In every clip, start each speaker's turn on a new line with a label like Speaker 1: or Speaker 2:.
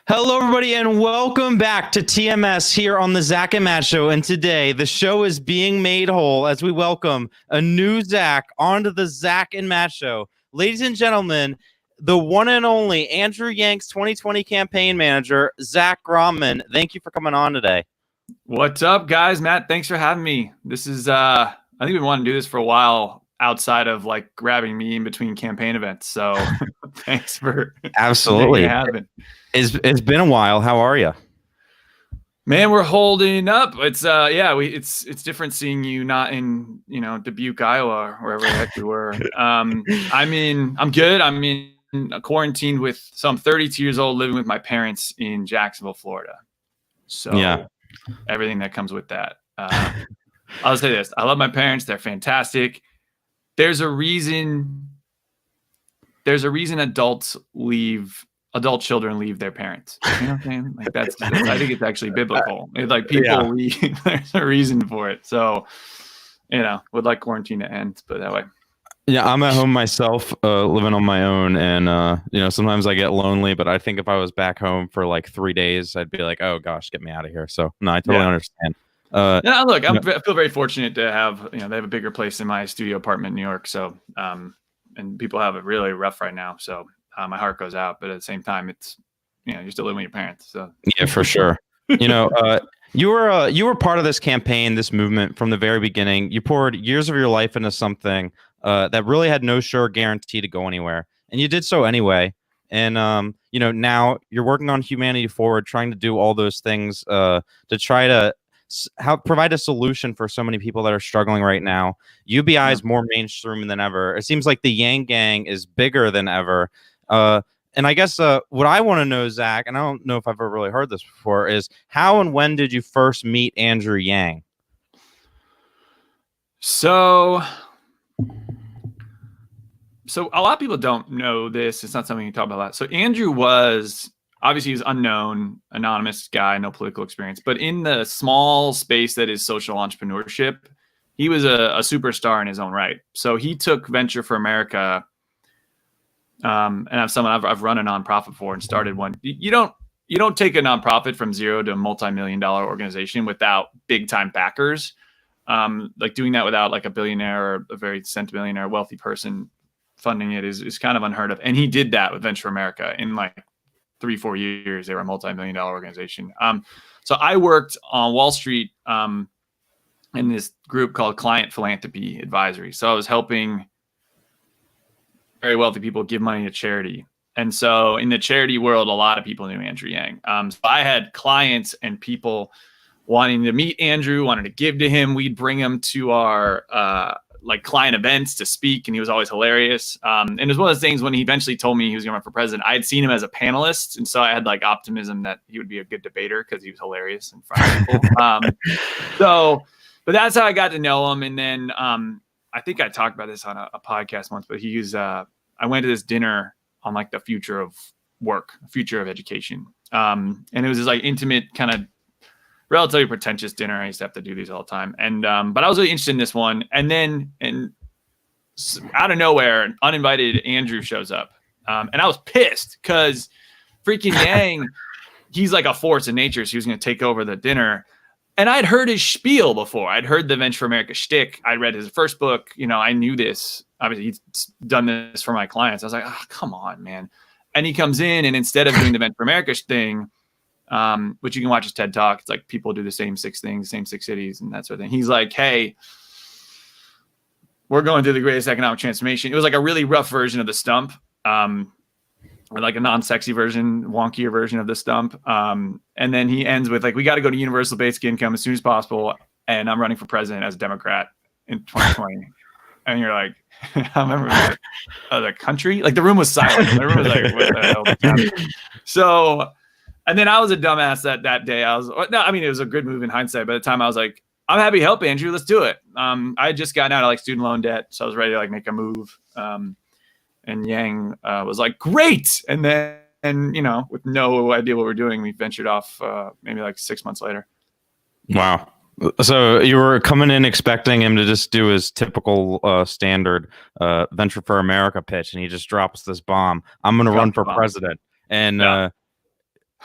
Speaker 1: Hello, everybody, and welcome back to TMS here on the Zach and Matt Show. And today, the show is being made whole as we welcome a new Zach onto the Zach and Matt Show. Ladies and gentlemen, the one and only Andrew Yank's 2020 campaign manager, Zach Graumann. Thank you for coming on today.
Speaker 2: What's up, guys? Matt, thanks for having me. This is, I think we want to do this for a while outside of like grabbing me in between campaign events. So thanks for
Speaker 1: Absolutely.
Speaker 2: making it happen.
Speaker 1: It's been a while. How are you?
Speaker 2: Man, we're holding up. It's it's different seeing you not in, Dubuque, Iowa, or wherever the heck you were. I'm good. I'm quarantined with, so I'm 32 years old living with my parents in Jacksonville, Florida. So yeah, everything that comes with that. I'll say this. I love my parents. They're fantastic. There's a reason adult children leave their parents. You know what I'm saying? Like I think it's actually biblical. It's like people leave. There's a reason for it. So, would like quarantine to end, but that way.
Speaker 1: Yeah, I'm at home myself, living on my own, and sometimes I get lonely. But I think if I was back home for like 3 days, I'd be like, "Oh gosh, get me out of here." So no, I totally understand.
Speaker 2: Look, I feel very fortunate to have they have a bigger place in my studio apartment in New York. So, and people have it really rough right now. So. My heart goes out, but at the same time, it's you're still living with your parents. So
Speaker 1: yeah, for sure. You were part of this campaign, this movement from the very beginning. You poured years of your life into something that really had no sure guarantee to go anywhere, and you did so anyway. And now you're working on Humanity Forward, trying to do all those things to try to provide a solution for so many people that are struggling right now. UBI is more mainstream than ever. It seems like the Yang Gang is bigger than ever. And I guess what I want to know, Zach, and I don't know if I've ever really heard this before, is how and when did you first meet Andrew Yang?
Speaker 2: So a lot of people don't know this. It's not something you talk about a lot. So Andrew was obviously he's unknown, anonymous guy, no political experience, but in the small space that is social entrepreneurship, he was a superstar in his own right. So he took Venture for America. And I'm someone I've run a nonprofit for and started one. You don't take a nonprofit from zero to a multi-million-dollar organization without big time backers. Like doing that without like a billionaire or a very centimillionaire wealthy person funding it is kind of unheard of. And he did that with Venture America in like 3-4 years. They were a multi-million-dollar organization. So I worked on Wall Street in this group called Client Philanthropy Advisory. So I was helping very wealthy people give money to charity. And so in the charity world, a lot of people knew Andrew Yang. So I had clients and people wanting to meet Andrew, wanted to give to him. We'd bring him to our like client events to speak, and he was always hilarious. And it was one of those things when he eventually told me he was going to run for president, I had seen him as a panelist. And so I had like optimism that he would be a good debater because he was hilarious in front of people. But that's how I got to know him. And then I think I talked about this on a podcast once, but I went to this dinner on like the future of work, future of education. And it was this like intimate kind of relatively pretentious dinner. I used to have to do these all the time. And, but I was really interested in this one. And then, out of nowhere, an uninvited Andrew shows up. And I was pissed because freaking Yang, he's like a force in nature. So he was going to take over the dinner. And I'd heard his spiel before. I'd heard the Venture for America shtick. I'd read his first book. I knew this. Obviously, he's done this for my clients. I was like, oh, come on, man. And he comes in, and instead of doing the Venture for America thing, which you can watch his TED Talk, it's like people do the same 6 things, same 6 cities, and that sort of thing. He's like, hey, we're going through the greatest economic transformation. It was like a really rough version of the stump. Or like a non-sexy version, wonkier version of the stump. And then he ends with like, we got to go to universal basic income as soon as possible. And I'm running for president as a Democrat in 2020. And you're like, I remember the country, like the room was silent. The room was like, what the hell is happening? So, and then I was a dumbass that day. It was a good move in hindsight. By the time I was like, I'm happy to help Andrew. Let's do it. I had just gotten out of like student loan debt. So I was ready to like make a move. And Yang was like, great. And then, with no idea what we're doing, we ventured off maybe like 6 months later.
Speaker 1: Wow. So you were coming in expecting him to just do his typical standard Venture for America pitch, and he just drops this bomb. I'm going to run for president. And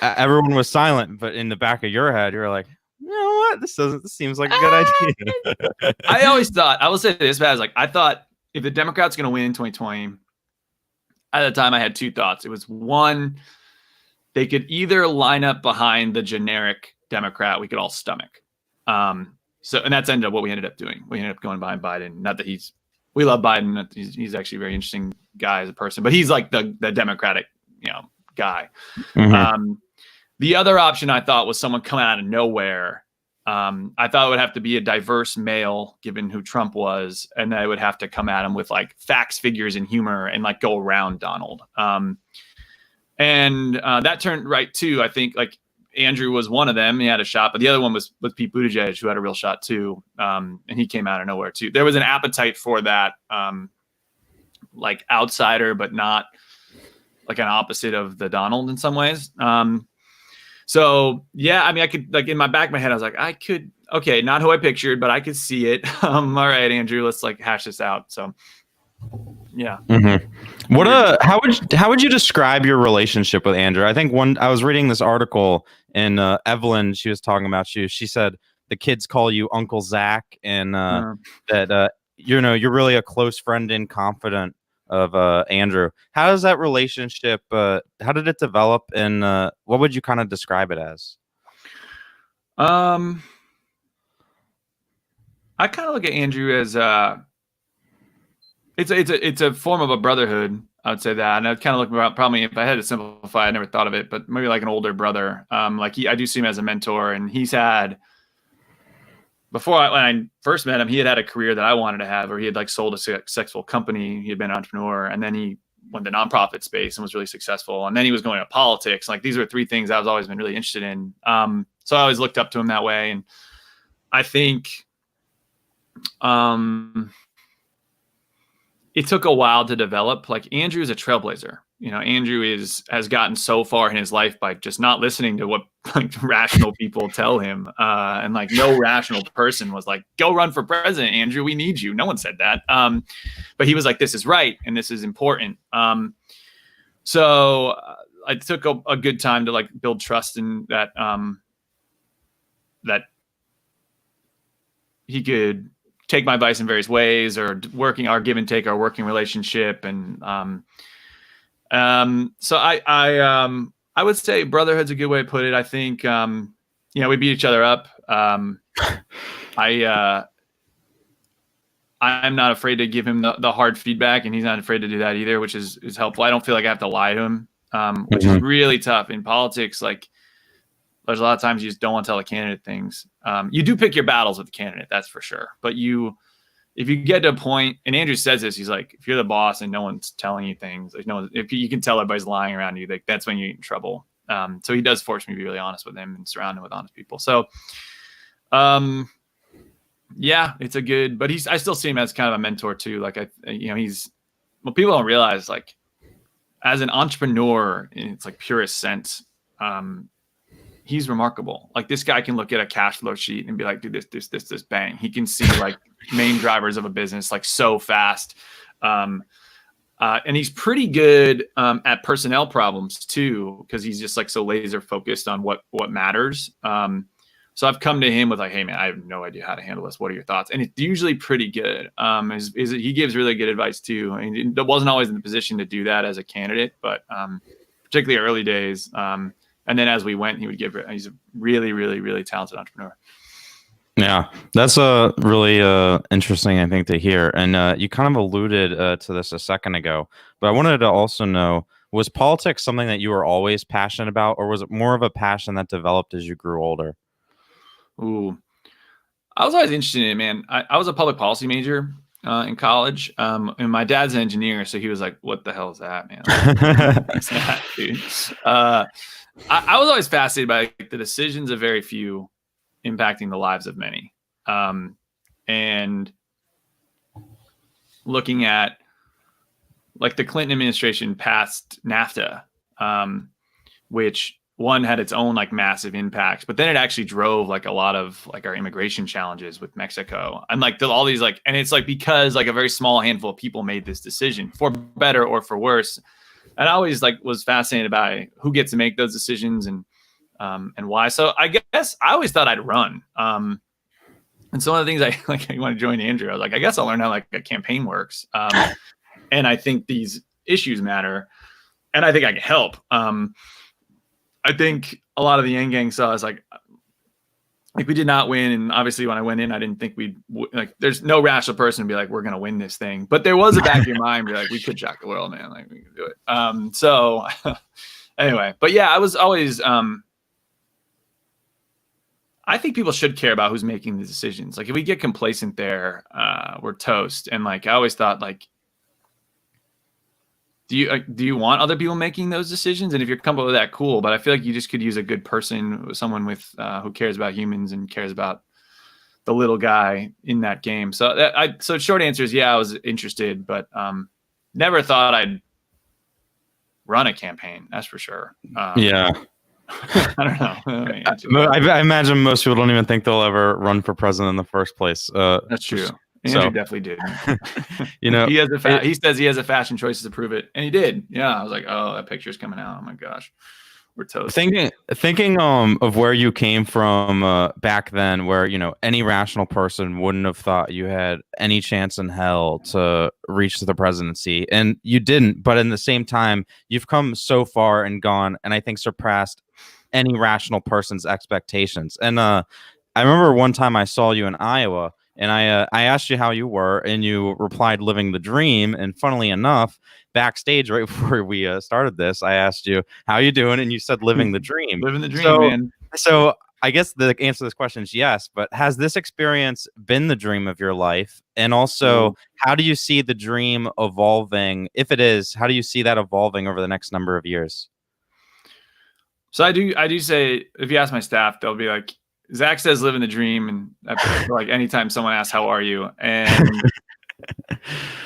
Speaker 1: everyone was silent, but in the back of your head, you were like, you know what? This seems like a good idea.
Speaker 2: I always thought, I will say this, but I was like, I thought if the Democrats going to win in 2020, at the time I had two thoughts. It was one, they could either line up behind the generic Democrat we could all stomach. And that's ended up what we ended up doing. We ended up going behind Biden. Not that we love Biden. He's actually a very interesting guy as a person, but he's like the Democratic, guy.
Speaker 1: Mm-hmm.
Speaker 2: The other option I thought was someone coming out of nowhere. I thought it would have to be a diverse male, given who Trump was, and that it would have to come at him with like facts, figures, and humor, and like go around Donald. And that turned right too. I think like Andrew was one of them. He had a shot, but the other one was Pete Buttigieg, who had a real shot too. And he came out of nowhere too. There was an appetite for that, like outsider, but not like an opposite of the Donald in some ways. So yeah, I mean, I could like in my back of my head, I was like, okay, not who I pictured, but I could see it. All right, Andrew, let's like hash this out. So yeah.
Speaker 1: Mm-hmm. How would you describe your relationship with Andrew? I think I was reading this article and Evelyn, she was talking about you. She said the kids call you Uncle Zach, and that you're really a close friend and confidant of Andrew. How does that relationship? How did it develop, and what would you kind of describe it as?
Speaker 2: I kind of look at Andrew as it's a form of a brotherhood. I would say that, and I'd kind of look around. Probably if I had to simplify, I never thought of it, but maybe like an older brother. I do see him as a mentor, and he's had. When I first met him, he had a career that I wanted to have, where he had like sold a successful company. He had been an entrepreneur, and then he went the nonprofit space and was really successful. And then he was going to politics. Like these are three things I've always been really interested in. So I always looked up to him that way. And I think it took a while to develop. Like Andrew is a trailblazer. Andrew has gotten so far in his life by just not listening to what like rational people tell him. And like no rational person was like, go run for president, Andrew, we need you. No one said that. But he was like, this is right. And this is important. So it took a good time to like build trust in that, that he could take my advice in various ways, or working our give and take, our working relationship. And, so I would say brotherhood's a good way to put it. I think, we beat each other up. I'm not afraid to give him the hard feedback, and he's not afraid to do that either, which is helpful. I don't feel like I have to lie to him, which is really tough in politics. Like there's a lot of times you just don't want to tell a candidate things. You do pick your battles with the candidate, that's for sure. But if you get to a point, and Andrew says this, he's like, if you're the boss and no one's telling you things, like if you can tell everybody's lying around you, like that's when you get in trouble. So he does force me to be really honest with him and surround him with honest people. So, yeah, it's a good, but I still see him as kind of a mentor too. Like he's what people don't realize, like as an entrepreneur in its like purest sense, he's remarkable. Like this guy can look at a cash flow sheet and be like, do this, bang. He can see like main drivers of a business like so fast. And he's pretty good at personnel problems too, because he's just like so laser focused on what matters. So I've come to him with like, hey man, I have no idea how to handle this. What are your thoughts? And it's usually pretty good. He gives really good advice too. I mean, it wasn't always in the position to do that as a candidate, but particularly early days. And then as we went, he's a really, really, really talented entrepreneur.
Speaker 1: Yeah, that's really interesting, I think, to hear. And you kind of alluded to this a second ago, but I wanted to also know, was politics something that you were always passionate about, or was it more of a passion that developed as you grew older?
Speaker 2: Ooh, I was always interested in it, man. I was a public policy major in college, and my dad's an engineer, so he was like, what the hell is that, man? What's that, dude? I was always fascinated by the decisions of very few impacting the lives of many. And looking at like the Clinton administration passed NAFTA, which one had its own like massive impacts, but then it actually drove like a lot of like our immigration challenges with Mexico, and like all these like, and it's like because like a very small handful of people made this decision for better or for worse. And I always like was fascinated by who gets to make those decisions and why. So I guess I always thought I'd run. And so one of the things I want to join Andrew. I was like, I guess I'll learn how like a campaign works. And I think these issues matter, and I think I can help. I think a lot of the Yang Gang saw us like we did not win, and obviously when I went in, I didn't think we'd like. There's no rational person to be like, we're gonna win this thing, but there was a back of your mind, be like, we could shock the world, man. Like we could do it. So anyway, but yeah, I was always. I think people should care about who's making the decisions. Like if we get complacent there, we're toast. And like I always thought, like, do you want other people making those decisions? And if you're comfortable with that, cool. But I feel like you just could use a good person, someone with who cares about humans and cares about the little guy in that game. So so short answer is yeah, I was interested, but never thought I'd run a campaign. That's for sure.
Speaker 1: Yeah.
Speaker 2: I don't know.
Speaker 1: I imagine most people don't even think they'll ever run for president in the first place.
Speaker 2: That's true. Andrew definitely did.
Speaker 1: You know,
Speaker 2: he says he has a fashion choices to prove it, and he did. Yeah, I was like, oh, that picture's coming out. Oh my gosh, we're toast.
Speaker 1: Thinking of where you came from back then, where any rational person wouldn't have thought you had any chance in hell to reach the presidency, and you didn't. But in the same time, you've come so far and gone, and I think surpassed any rational person's expectations. And I remember one time I saw you in Iowa, and I asked you how you were, and you replied, "Living the dream." And funnily enough, backstage right before we started this, I asked you, "How you doing?" And you said, "Living the dream."
Speaker 2: Living the dream, man.
Speaker 1: So I guess the answer to this question is yes. But has this experience been the dream of your life? And also, how do you see the dream evolving? If it is, how do you see that evolving over the next number of years?
Speaker 2: So I do say, if you ask my staff, they'll be like, Zach says living the dream, and like anytime someone asks how are you, and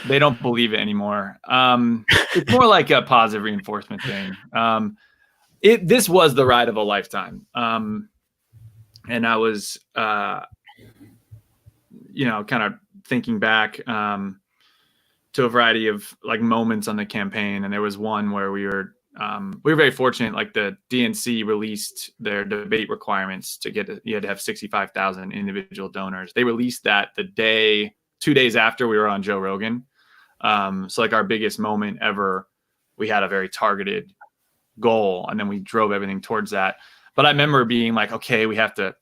Speaker 2: they don't believe it anymore. It's more like a positive reinforcement thing. This was the ride of a lifetime, and I was kind of thinking back to a variety of like moments on the campaign, and there was one where we were very fortunate. Like the DNC released their debate requirements to you had to have 65,000 individual donors. They released that 2 days after we were on Joe Rogan. So like our biggest moment ever, we had a very targeted goal, and then we drove everything towards that. But I remember being like, okay, we have to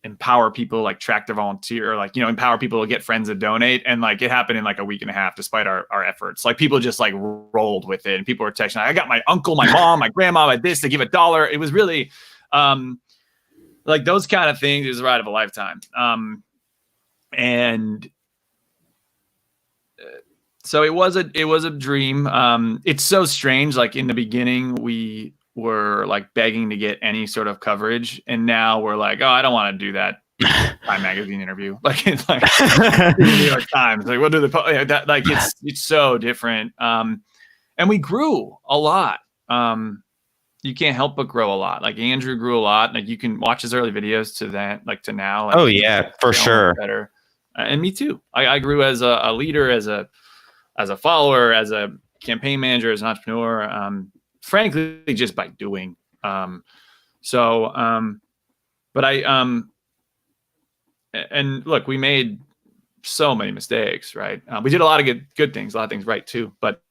Speaker 2: empower people, like track their volunteer, or like, empower people to get friends to donate. And like it happened in like a week and a half, despite our efforts. Like people just like rolled with it, and people were texting, I got my uncle, my mom, my grandma, my this to give $1. It was really like those kind of things. It was the ride of a lifetime. And so it was a dream. It's so strange. Like in the beginning, we were like begging to get any sort of coverage, and now we're like, oh, I don't want to do that Time magazine interview. Like it's like New York Times. Like we'll do like it's so different. And we grew a lot. You can't help but grow a lot. Like Andrew grew a lot. Like you can watch his early videos to that, like to now. Like,
Speaker 1: oh yeah, for sure.
Speaker 2: Better. And me too. I grew as a leader, as a follower, as a campaign manager, as an entrepreneur. Frankly, just by doing. But and look, we made so many mistakes, right? We did a lot of good things, a lot of things right too. But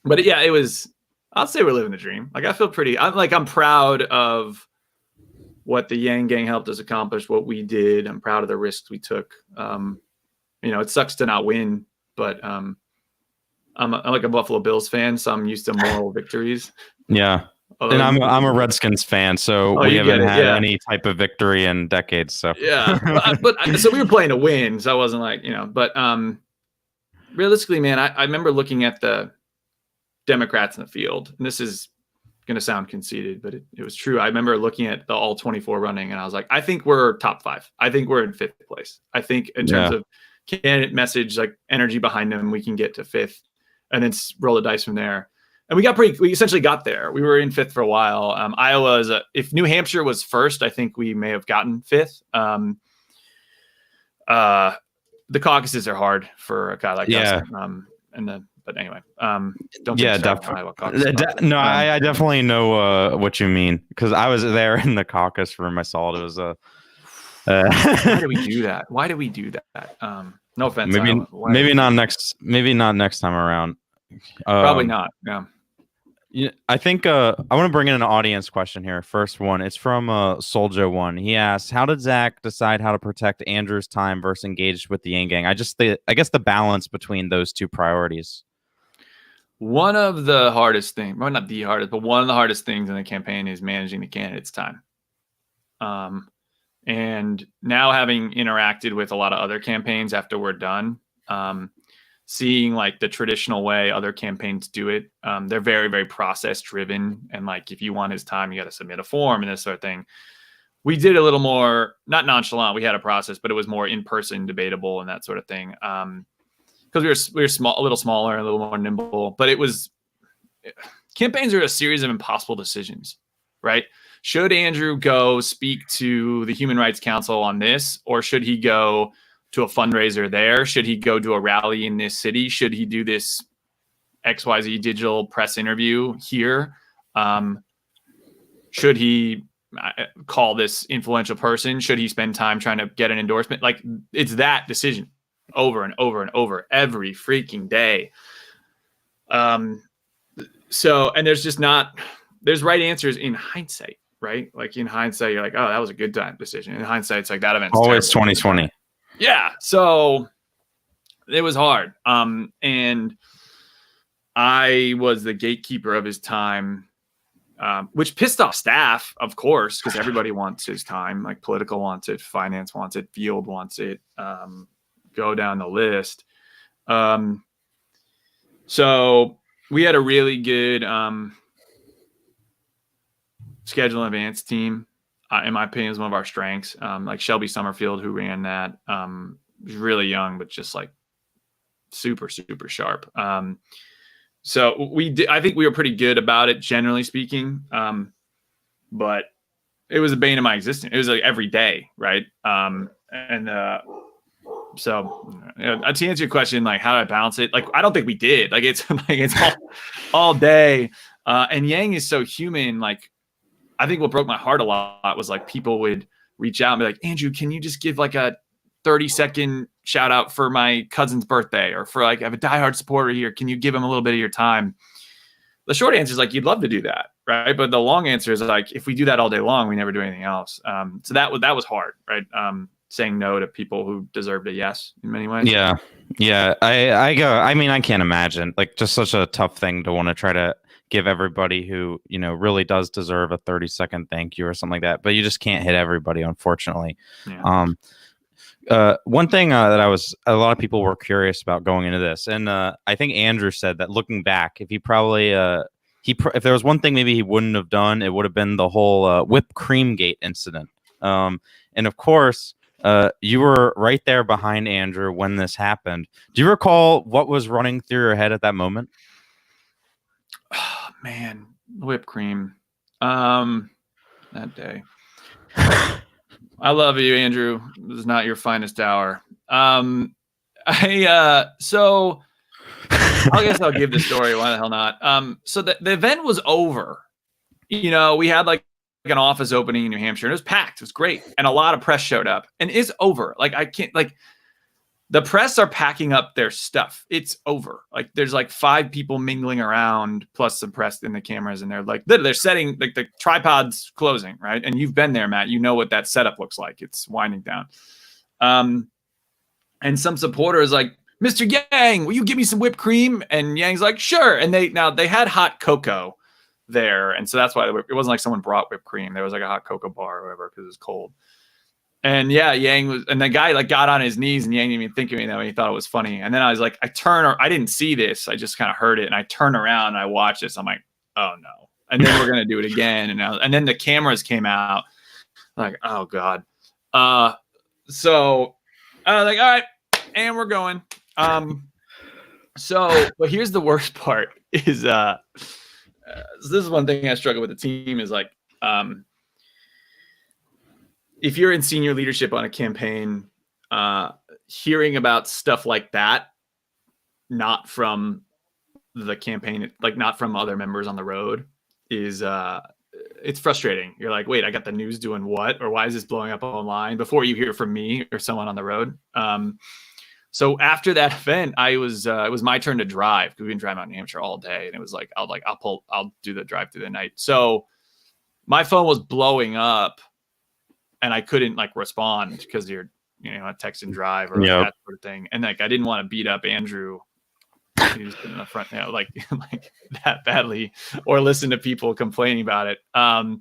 Speaker 2: yeah, it was. I'll say we're living the dream. Like I feel I'm proud of what the Yang Gang helped us accomplish, what we did. I'm proud of the risks we took. It sucks to not win, but I'm like a Buffalo Bills fan, so I'm used to moral victories.
Speaker 1: Yeah. And I'm a Redskins fan, so we haven't had any type of victory in decades. So
Speaker 2: yeah, but so we were playing to win, so I wasn't like But realistically, man, I remember looking at the Democrats in the field, and this is going to sound conceited, but it was true. I remember looking at the all 24 running, and I was like, I think we're top 5. I think we're in 5th place. I think in terms of candidate message, like energy behind them, we can get to 5th, and then roll the dice from there. And we essentially got there. We were in 5th for a while. Iowa if New Hampshire was 1st, I think we may have gotten 5th. The caucuses are hard for a guy like us. But anyway, don't get
Speaker 1: Yeah,
Speaker 2: me started on Iowa caucus.
Speaker 1: No, I definitely know what you mean, because I was there in the caucus room. I saw it was a.
Speaker 2: Why do we do that? Why do we do that? No offense, Iowa.
Speaker 1: Maybe not next time around.
Speaker 2: Probably not. Yeah.
Speaker 1: Yeah, I think I want to bring in an audience question here. First one, it's from Soldier One. He asks, "How did Zach decide how to protect Andrew's time versus engage with the Yang Gang?" I guess the balance between those two priorities.
Speaker 2: One of the hardest things, well, not the hardest, but one of the hardest things in the campaign is managing the candidate's time. And now having interacted with a lot of other campaigns after we're done, seeing like the traditional way other campaigns do it, they're very, very process driven. And like, if you want his time, you got to submit a form and this sort of thing. We did a little more, not nonchalant. We had a process, but it was more in person, debatable, and that sort of thing. Because we were small, a little smaller, a little more nimble. But campaigns are a series of impossible decisions, right? Should Andrew go speak to the Human Rights Council on this, or should he go to a fundraiser there? Should he go to a rally in this city? Should he do this XYZ digital press interview here? Should he call this influential person? Should he spend time trying to get an endorsement? Like, it's that decision over and over and over every freaking day. So, and there's right answers in hindsight, right? Like in hindsight, you're like, oh, that was a good time decision. In hindsight, it's like that event's
Speaker 1: always 2020.
Speaker 2: Yeah. So it was hard. And I was the gatekeeper of his time, which pissed off staff, of course, because everybody wants his time. Like political wants it, finance wants it, field wants it, go down the list. So we had a really good schedule in advance team. In my opinion, is one of our strengths. Like Shelby Summerfield, who ran that, was really young, but just like super, super sharp. So I think we were pretty good about it, generally speaking. But it was a bane of my existence. It was like every day, right? So to answer your question, like how do I balance it? Like I don't think we did. Like it's all day. And Yang is so human. Like I think what broke my heart a lot was like people would reach out and be like, Andrew, can you just give like a 30-second shout out for my cousin's birthday, or for like I have a diehard supporter here, can you give him a little bit of your time? The short answer is like you'd love to do that, right? But the long answer is like if we do that all day long, we never do anything else. So that was hard, right? Saying no to people who deserved a yes in many ways.
Speaker 1: Yeah. I mean, I can't imagine, like, just such a tough thing to want to try to give everybody who, really does deserve a 30-second thank you or something like that, but you just can't hit everybody, unfortunately.
Speaker 2: Yeah.
Speaker 1: One thing that a lot of people were curious about going into this, and I think Andrew said that looking back, if he probably if there was one thing maybe he wouldn't have done, it would have been the whole whipped cream gate incident. And of course, you were right there behind Andrew when this happened. Do you recall what was running through your head at that moment?
Speaker 2: Oh, man, whipped cream. That day. I love you, Andrew. This is not your finest hour. So I guess I'll give the story. Why the hell not? So the event was over. We had like an office opening in New Hampshire, and it was packed. It was great, and a lot of press showed up. And it's over. Like I can't like. The press are packing up their stuff. It's over. Like there's like 5 people mingling around, plus some press in the cameras, and they're setting like the tripod's closing, right? And you've been there, Matt. You know what that setup looks like. It's winding down. And some supporter is like, Mr. Yang, will you give me some whipped cream? And Yang's like, sure. And they had hot cocoa there, and so that's why it wasn't like someone brought whipped cream. There was like a hot cocoa bar or whatever because it was cold. And yeah, Yang was, and the guy like got on his knees, and Yang didn't even think of me that way. He thought it was funny. And then I was like, I didn't see this. I just kind of heard it, and I turn around and I watch this. I'm like, oh no. And then we're gonna do it again. And then the cameras came out. I'm like, oh god. So I was like, all right, and we're going. But here's the worst part is so this is one thing I struggle with the team is like if you're in senior leadership on a campaign, hearing about stuff like that, not from the campaign, like not from other members on the road, is it's frustrating. You're like, wait, I got the news doing what? Or why is this blowing up online before you hear from me or someone on the road? So after that event, it was my turn to drive because we've been driving out in New Hampshire all day. And it was like, I'll do the drive through the night. So my phone was blowing up and I couldn't like respond because you're, text and drive or like that sort of thing. And like, I didn't want to beat up Andrew who's in the front, like that badly, or listen to people complaining about it. Yeah,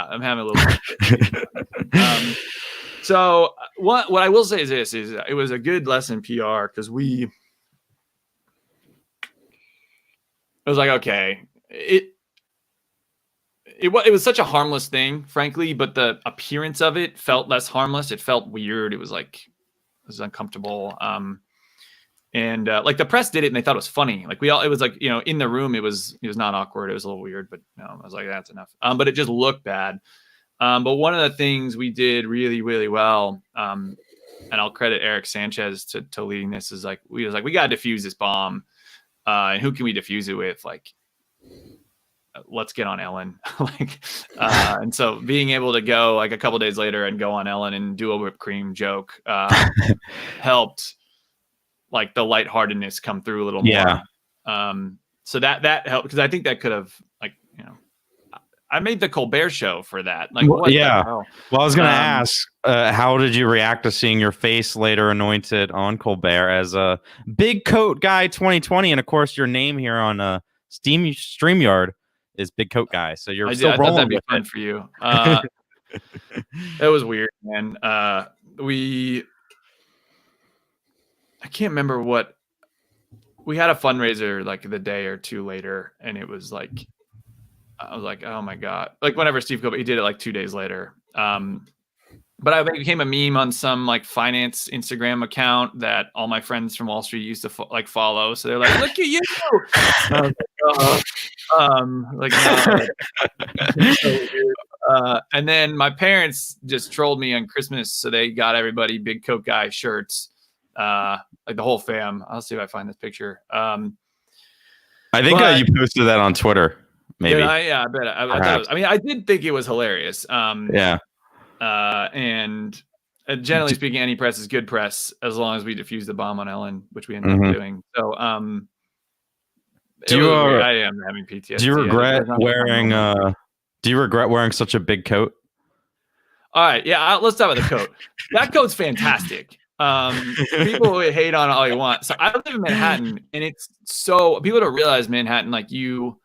Speaker 2: I'm having a little. So what I will say is this: it was a good lesson PR because it was like, okay, it was such a harmless thing, frankly, but the appearance of it felt less harmless. It felt weird. It was uncomfortable. And like the press did it and they thought it was funny. Like it was like, in the room, it was not awkward. It was a little weird, but no, I was like, that's enough. But it just looked bad. But one of the things we did really, really well, and I'll credit Eric Sanchez to leading this, is like, we got to defuse this bomb. And who can we defuse it with? Like, let's get on Ellen. And so being able to go like a couple days later and go on Ellen and do a whipped cream joke helped like the lightheartedness come through a little more. So that helped because I think that could have I made the Colbert Show for that. Like,
Speaker 1: well, yeah. Well, I was going to ask, how did you react to seeing your face later anointed on Colbert as a Big Coat Guy 2020? And of course, your name here on StreamYard is Big Coat Guy. So you're still rolling. I thought that'd be
Speaker 2: fun for you. That was weird, man. I can't remember what we had a fundraiser like the day or two later, and it was like, I was like, oh my God. Like whenever Steve Colbert, he did it like 2 days later. But I became a meme on some like finance Instagram account that all my friends from Wall Street used to follow. So they're like, look at you. And then my parents just trolled me on Christmas. So they got everybody Big Coat Guy shirts. Like the whole fam. I'll see if I find this picture. I
Speaker 1: think you posted that on Twitter. Maybe.
Speaker 2: I bet. I did think it was hilarious. And generally speaking, any press is good press as long as we defuse the bomb on Ellen, which we ended up doing. So, I am having PTSD.
Speaker 1: Do you regret wearing? Do you regret wearing such a big coat?
Speaker 2: All right, yeah. Let's start with the coat. That coat's fantastic. People hate on it all you want. So I live in Manhattan, and it's so people don't realize Manhattan, like New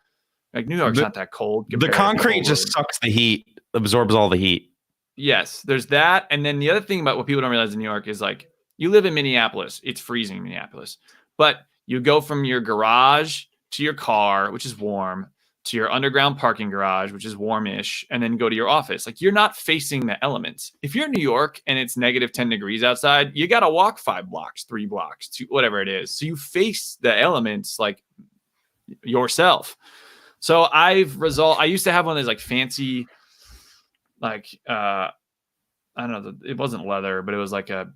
Speaker 2: York's not that cold.
Speaker 1: The concrete just sucks the heat, absorbs all the heat.
Speaker 2: Yes, there's that. And then the other thing about what people don't realize in New York is like you live in Minneapolis. It's freezing in Minneapolis. But you go from your garage to your car, which is warm, to your underground parking garage, which is warmish, and then go to your office. Like you're not facing the elements. If you're in New York and it's negative 10 degrees outside, you got to walk 5 blocks, 3 blocks, 2, whatever it is. So you face the elements like yourself. So I used to have one of those like fancy, like, I don't know, it wasn't leather, but it was like a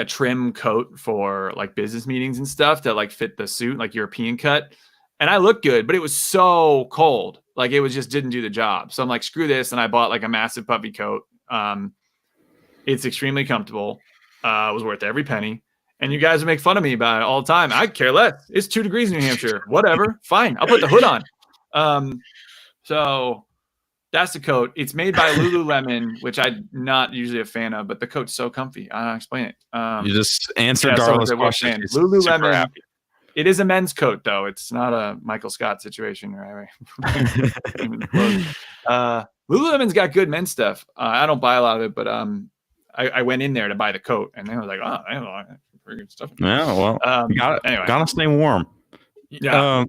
Speaker 2: trim coat for like business meetings and stuff that like fit the suit, like European cut. And I looked good, but it was so cold. Like it was just didn't do the job. So I'm like, screw this. And I bought like a massive puffy coat. It's extremely comfortable. It was worth every penny. And you guys would make fun of me about it all the time. I care less. It's 2 degrees in New Hampshire. Whatever. Fine. I'll put the hood on. So that's the coat. It's made by Lululemon, which I'm not usually a fan of, but the coat's so comfy. I don't explain it.
Speaker 1: You just answered Darla's question.
Speaker 2: Lululemon. It is a men's coat, though. It's not a Michael Scott situation, right? Lululemon's got good men's stuff. I don't buy a lot of it, but I went in there to buy the coat, and they were like, "Oh, I don't know, pretty good stuff."
Speaker 1: Yeah, well, gotta stay warm.
Speaker 2: Yeah.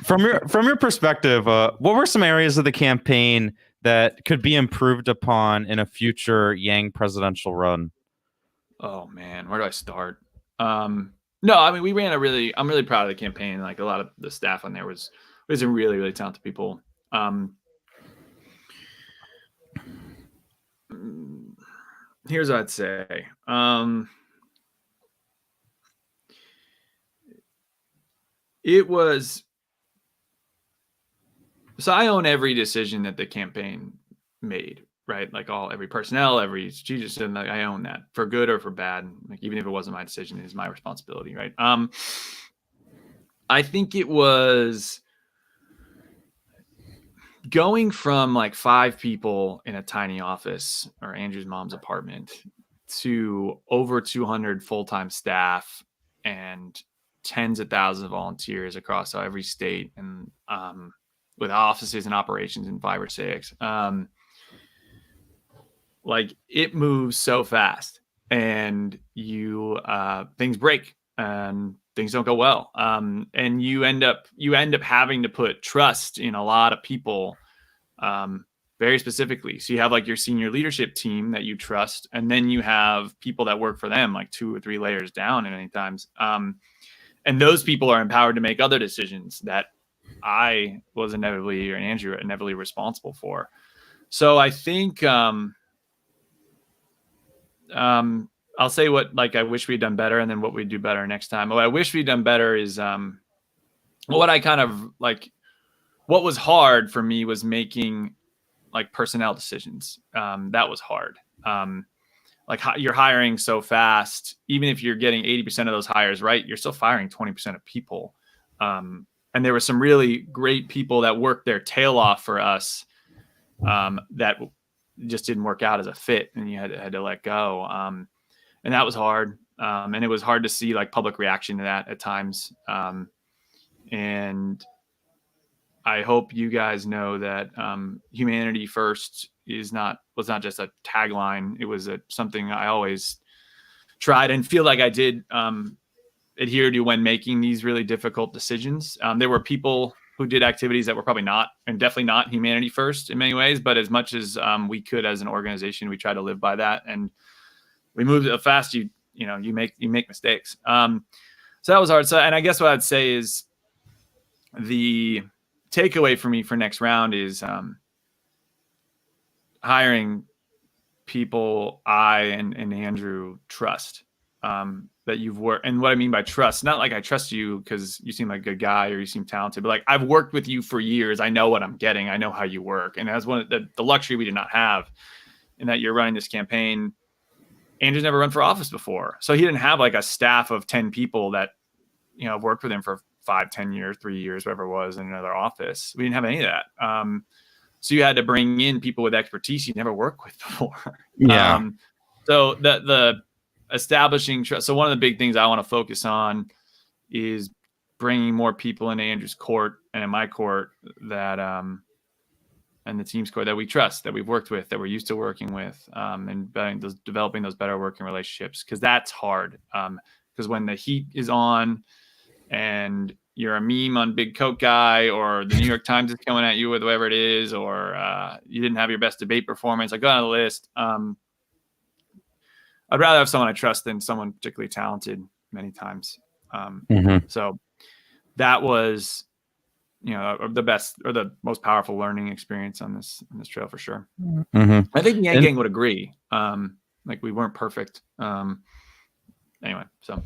Speaker 1: From your perspective, what were some areas of the campaign that could be improved upon in a future Yang presidential run?
Speaker 2: Oh man, where do I start? No, I mean, I'm really proud of the campaign. Like a lot of the staff on there was some really, really talented people. Here's what I'd say. It was. So I own every decision that the campaign made, right? Like every personnel, every strategist, and like I own that for good or for bad. Like even if it wasn't my decision, it is my responsibility, right? I think it was going from like 5 people in a tiny office or Andrew's mom's apartment to over 200 full-time staff and tens of thousands of volunteers across every state, and with offices and operations in 5 or 6. Like it moves so fast, and you things break and things don't go well, and you end up having to put trust in a lot of people, very specifically. So you have like your senior leadership team that you trust, and then you have people that work for them like 2 or 3 layers down at any times, and those people are empowered to make other decisions that I was inevitably, or Andrew inevitably, responsible for. So I think I'll say what like I wish we'd done better, and then what we'd do better next time. What I wish we'd done better is what I kind of like. What was hard for me was making like personnel decisions. That was hard. Like you're hiring so fast, even if you're getting 80% of those hires right, you're still firing 20% of people. And there were some really great people that worked their tail off for us that just didn't work out as a fit, and you had to let go. And that was hard. And it was hard to see like public reaction to that at times. And I hope you guys know that humanity first was not just a tagline. It was something I always tried and feel like I did adhere to when making these really difficult decisions. There were people who did activities that were probably not, and definitely not, humanity first in many ways, but as much as we could as an organization, we tried to live by that, and we moved fast. You make mistakes. So that was hard. So, and I guess what I'd say is the takeaway for me for next round is hiring people I and Andrew trust, that you've worked. And what I mean by trust, not like I trust you because you seem like a good guy or you seem talented, but like I've worked with you for years. I know what I'm getting. I know how you work. And that's one of the luxury we did not have, in that you're running this campaign. Andrew's never run for office before. So he didn't have like a staff of 10 people that, have worked with him for 5, 10 years, 3 years, whatever it was, in another office. We didn't have any of that. So you had to bring in people with expertise you never worked with before.
Speaker 1: Yeah.
Speaker 2: So the establishing trust. So one of the big things I want to focus on is bringing more people into Andrew's court and in my court that, and the team's court that we trust, that we've worked with, that we're used to working with, and developing those better working relationships. Cause that's hard. Cause when the heat is on, and you're a meme on Big Coke Guy, or the New York Times is coming at you with whatever it is, or you didn't have your best debate performance, I go on the list. I'd rather have someone I trust than someone particularly talented many times. So that was, the best or the most powerful learning experience on this trail for sure. I think the Yang Gang would agree. Like we weren't perfect. Anyway, so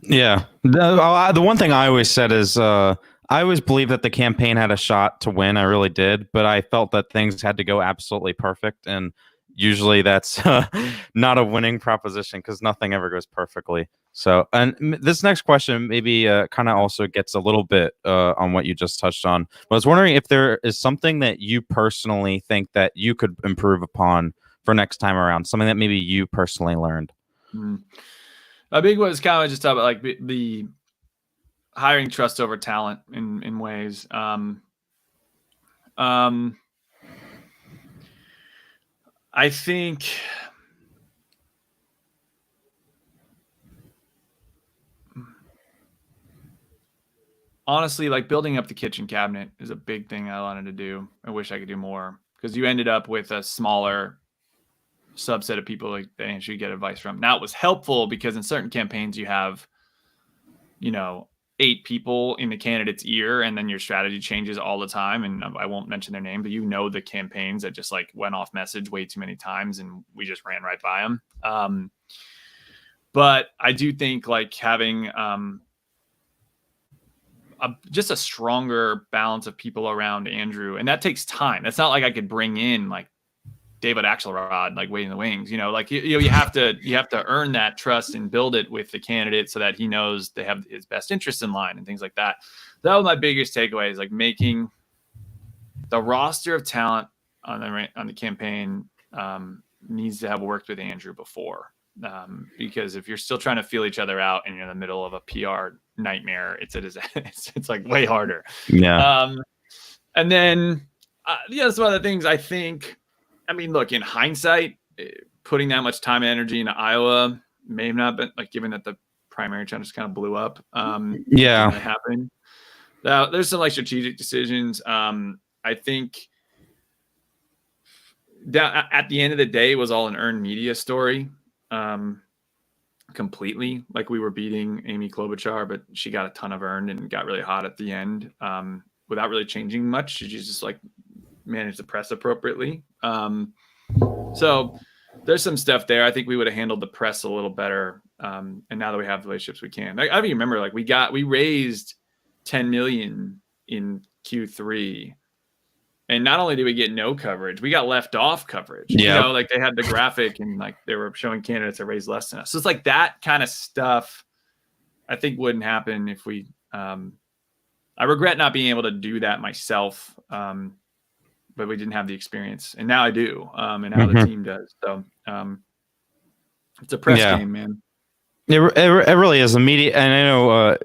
Speaker 1: yeah, the one thing I always said is I always believed that the campaign had a shot to win. I really did, but I felt that things had to go absolutely perfect, and usually that's not a winning proposition because nothing ever goes perfectly. So, and this next question maybe kind of also gets a little bit on what you just touched on. But I was wondering if there is something that you personally think that you could improve upon for next time around, something that maybe you personally learned.
Speaker 2: A big one is kind of just about like the hiring trust over talent in ways. I think honestly, like building up the kitchen cabinet is a big thing I wanted to do. I wish I could do more, because you ended up with a smaller subset of people like that you should get advice from. Now it was helpful because in certain campaigns you have, 8 people in the candidate's ear, and then your strategy changes all the time. And I won't mention their name, but the campaigns that just like went off message way too many times and we just ran right by them. But I do think like having just a stronger balance of people around Andrew, and that takes time. That's not like I could bring in like David Axelrod, like waiting in the wings, like you have to earn that trust and build it with the candidate so that he knows they have his best interests in line and things like that. That was my biggest takeaway, is like making the roster of talent on the campaign needs to have worked with Andrew before. Because if you're still trying to feel each other out and you're in the middle of a PR nightmare, it's like way harder.
Speaker 1: Yeah.
Speaker 2: And then some other things I think, look, in hindsight, putting that much time and energy into Iowa may have not been, like, given that the primary just kind of blew up.
Speaker 1: Yeah.
Speaker 2: That happened. There's some like strategic decisions. I think that at the end of the day, it was all an earned media story. Completely. Like, we were beating Amy Klobuchar, but she got a ton of earned and got really hot at the end without really changing much. She just like managed the press appropriately. So there's some stuff there. I think we would have handled the press a little better. And now that we have the relationships, we can. I remember, like, we raised 10 million in Q3. And not only did we get no coverage, we got left off coverage.
Speaker 1: Yeah.
Speaker 2: Like, they had the graphic and like they were showing candidates that raised less than us. So it's like that kind of stuff I think wouldn't happen if we I regret not being able to do that myself. But we didn't have the experience, and now I do. And now the team does. So it's a press game, man.
Speaker 1: It really is immediate. And I know,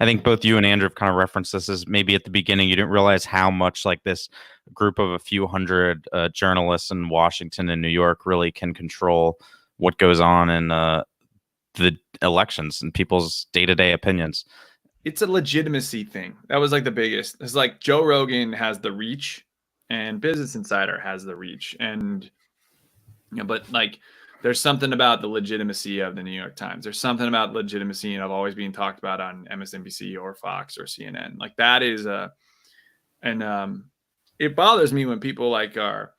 Speaker 1: I think both you and Andrew have kind of referenced this as maybe at the beginning, you didn't realize how much like this group of a few hundred journalists in Washington and New York really can control what goes on in the elections and people's day-to-day opinions.
Speaker 2: It's a legitimacy thing. That was like the biggest. It's like Joe Rogan has the reach and Business Insider has the reach. And, but like, there's something about the legitimacy of the New York Times. There's something about legitimacy and of always being talked about on MSNBC or Fox or CNN. Like, that is it bothers me when people like are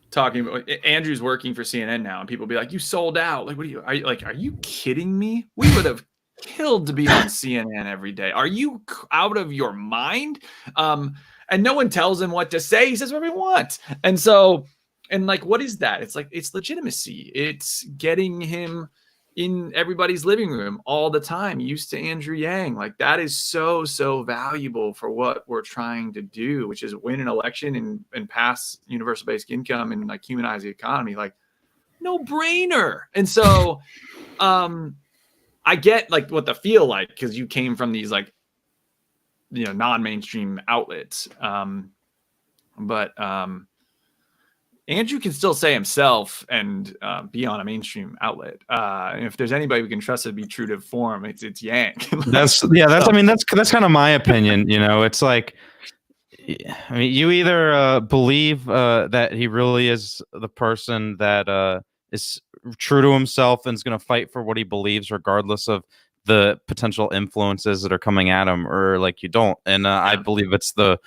Speaker 2: talking about Andrew's working for CNN now, and people be like, "You sold out." Like, are you kidding me? We would have killed to be on CNN every day. Are you out of your mind? And no one tells him what to say. He says whatever he wants. And so, and like, what is that? It's like, it's legitimacy. It's getting him in everybody's living room all the time, used to Andrew Yang. Like, that is so, so valuable for what we're trying to do, which is win an election and pass universal basic income and like humanize the economy. Like, no brainer. And so I get like what the feel like, because you came from these like, non-mainstream outlets. But Andrew can still say himself and be on a mainstream outlet. And if there's anybody we can trust to be true to form, it's Yang.
Speaker 1: That's kind of my opinion. It's like, you either believe that he really is the person that is true to himself and is going to fight for what he believes, regardless of the potential influences that are coming at him, or like you don't. And I believe it's the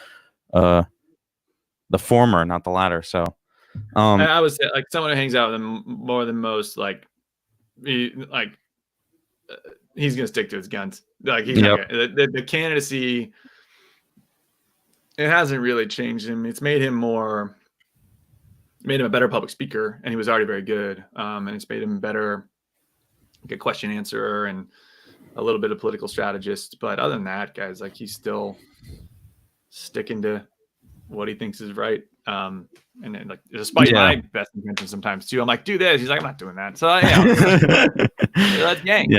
Speaker 1: former, not the latter. So
Speaker 2: I would say, like, someone who hangs out with him more than most, like, he's gonna stick to his guns. Like, he's the candidacy, it hasn't really changed him. It's made him a better public speaker, and he was already very good. And it's made him better, like, a question answerer and a little bit of political strategist. But other than that, guys, like, he's still sticking to what he thinks is right. And then, like, despite my best intentions sometimes too, I'm like, do this. He's like, I'm not doing that. So that's Yang.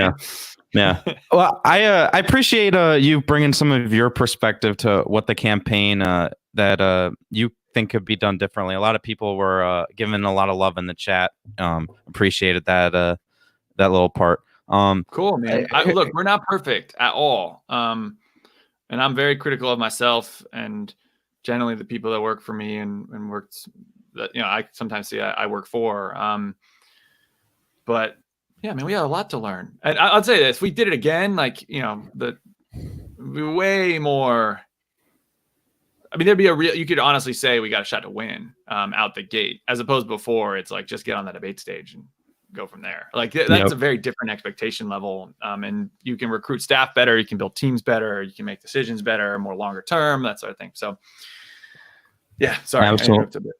Speaker 1: Yeah. Well, I appreciate you bringing some of your perspective to what the campaign that you think could be done differently. A lot of people were giving a lot of love in the chat. Appreciated that little part.
Speaker 2: Cool, man. Look, we're not perfect at all. And I'm very critical of myself and generally the people that work for me and worked that, I sometimes say I work for. But yeah, man, we have a lot to learn. And I'll say this, we did it again, like, way more. There'd be you could honestly say we got a shot to win out the gate, as opposed to before. It's like, just get on the debate stage and go from there. Like that's a very different expectation level. And you can recruit staff better, you can build teams better, you can make decisions better, more longer term, that sort of thing. So yeah, sorry.
Speaker 1: Absolutely.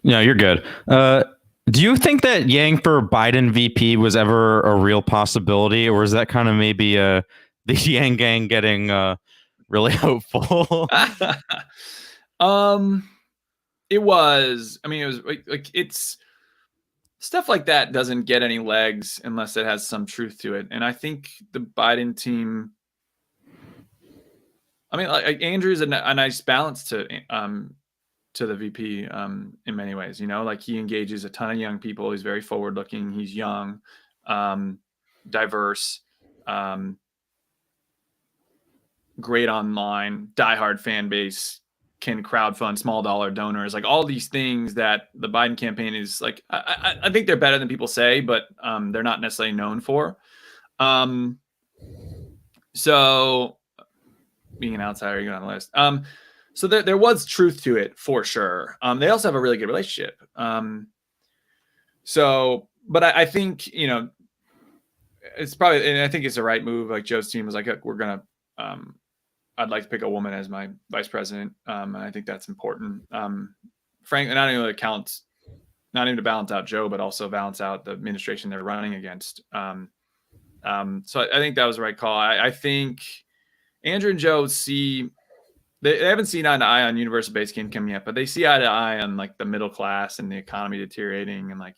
Speaker 1: No, you're good. Do you think that Yang for Biden VP was ever a real possibility, or is that kind of maybe the Yang gang getting really hopeful?
Speaker 2: It was. I mean, it was like it's stuff like that doesn't get any legs unless it has some truth to it. And I think the Biden team, I mean, like Andrew's a nice balance to the VP in many ways. You know, like he engages a ton of young people. He's very forward looking. He's young, diverse, great online, diehard fan base, can crowdfund small dollar donors, like all these things that the Biden campaign is like, I think they're better than people say, but they're not necessarily known for. So being an outsider, you go on the list. So there was truth to it for sure. They also have a really good relationship. But I think, you know, it's probably, and I think it's the right move. Like Joe's team was like, we're going to, I'd like to pick a woman as my vice president. And I think that's important. Frankly, not even to balance out Joe, but also balance out the administration they're running against. So I think that was the right call. I think Andrew and Joe they haven't seen eye to eye on universal basic income yet, but they see eye to eye on like the middle class and the economy deteriorating. And like,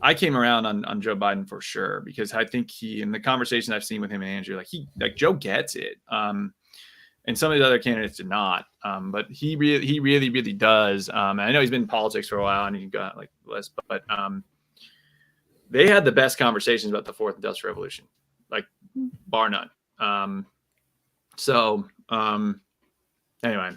Speaker 2: I came around on Joe Biden for sure, because I think in the conversation I've seen with him and Andrew, like Joe gets it. And some of the other candidates did not. But he really does. And I know he's been in politics for a while and he got like less, but they had the best conversations about the fourth industrial revolution, like bar none. Anyway,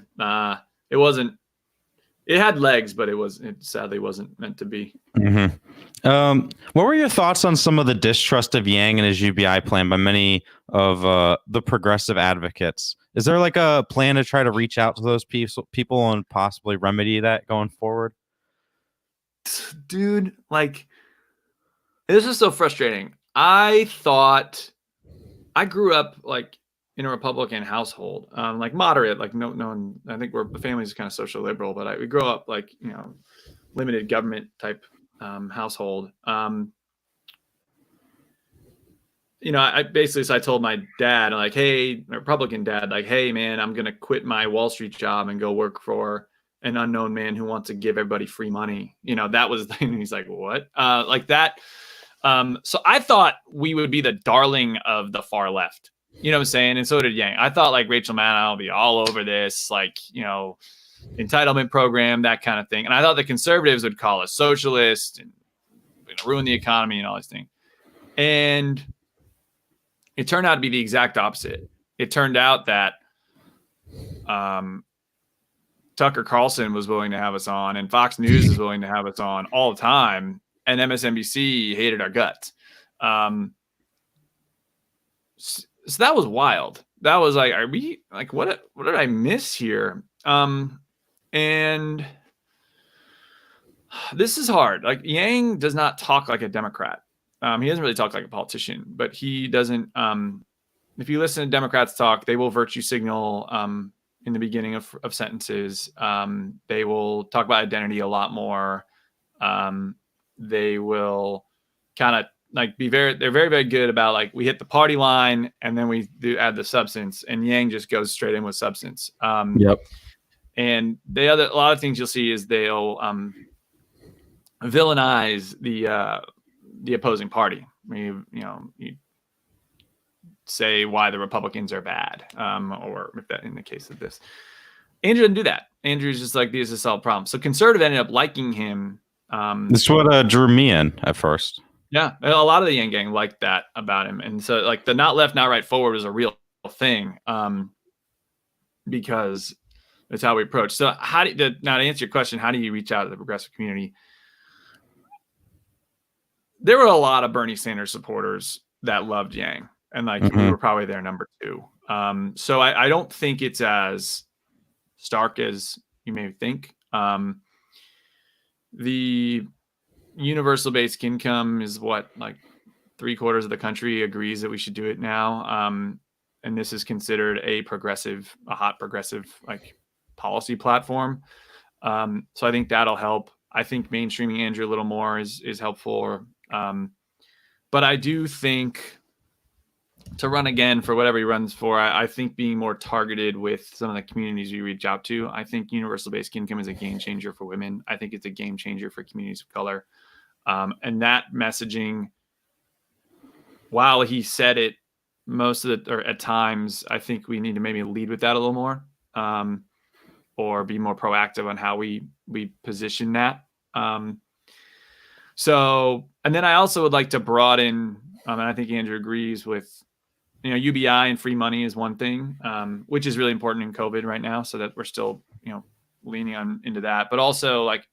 Speaker 2: it had legs, but it sadly wasn't meant to be.
Speaker 1: Mm-hmm. What were your thoughts on some of the distrust of Yang and his UBI plan by many of the progressive advocates? Is there like a plan to try to reach out to those people and possibly remedy that going forward?
Speaker 2: Dude, like, this is so frustrating. I thought I grew up like in a Republican household, like moderate, like no one, I think the family is kind of social liberal, but we grew up like, you know, limited government type household. You know, I told my dad, like, hey, my Republican dad, like, hey man, I'm going to quit my Wall Street job and go work for an unknown man who wants to give everybody free money. You know, that was, and he's like, what? Like that. So I thought we would be the darling of the far left. You know what I'm saying? And so did Yang. I thought like Rachel Maddow will be all over this, like, you know, entitlement program, that kind of thing. And I thought the conservatives would call us socialist and ruin the economy and all these things. And it turned out to be the exact opposite. It turned out that Tucker Carlson was willing to have us on, and Fox News is willing to have us on all the time, and MSNBC hated our guts. So that was wild. That was like, are we like, what did I miss here? And this is hard. Like Yang does not talk like a Democrat. He doesn't really talk like a politician, but he doesn't. If you listen to Democrats talk, they will virtue signal in the beginning of sentences. They will talk about identity a lot more. They will kind of like they're very, very good about like, we hit the party line and then we do add the substance, and Yang just goes straight in with substance.
Speaker 1: Yep.
Speaker 2: And a lot of things you'll see is they'll villainize the opposing party. You say why the Republicans are bad, or if that in the case of this, Andrew didn't do that. Andrew's just like, these are solved problems. So conservative ended up liking him.
Speaker 1: This is what drew me in at first.
Speaker 2: Yeah, a lot of the Yang gang liked that about him, and so like the not left, not right, forward was a real thing, because it's how we approach. So now to answer your question, how do you reach out to the progressive community? There were a lot of Bernie Sanders supporters that loved Yang, and like we were probably their number two. So I don't think it's as stark as you may think. universal basic income is what, like 3/4 of the country agrees that we should do it now. And this is considered a hot progressive like policy platform. So I think that'll help. I think mainstreaming Andrew a little more is helpful. But I do think to run again for whatever he runs for, I think being more targeted with some of the communities we reach out to. I think universal basic income is a game changer for women. I think it's a game changer for communities of color. And that messaging, while he said it at times, I think we need to maybe lead with that a little more, or be more proactive on how we position that. So, and then I also would like to broaden, and I think Andrew agrees with, UBI and free money is one thing, which is really important in COVID right now. So that we're still, leaning into that, but also like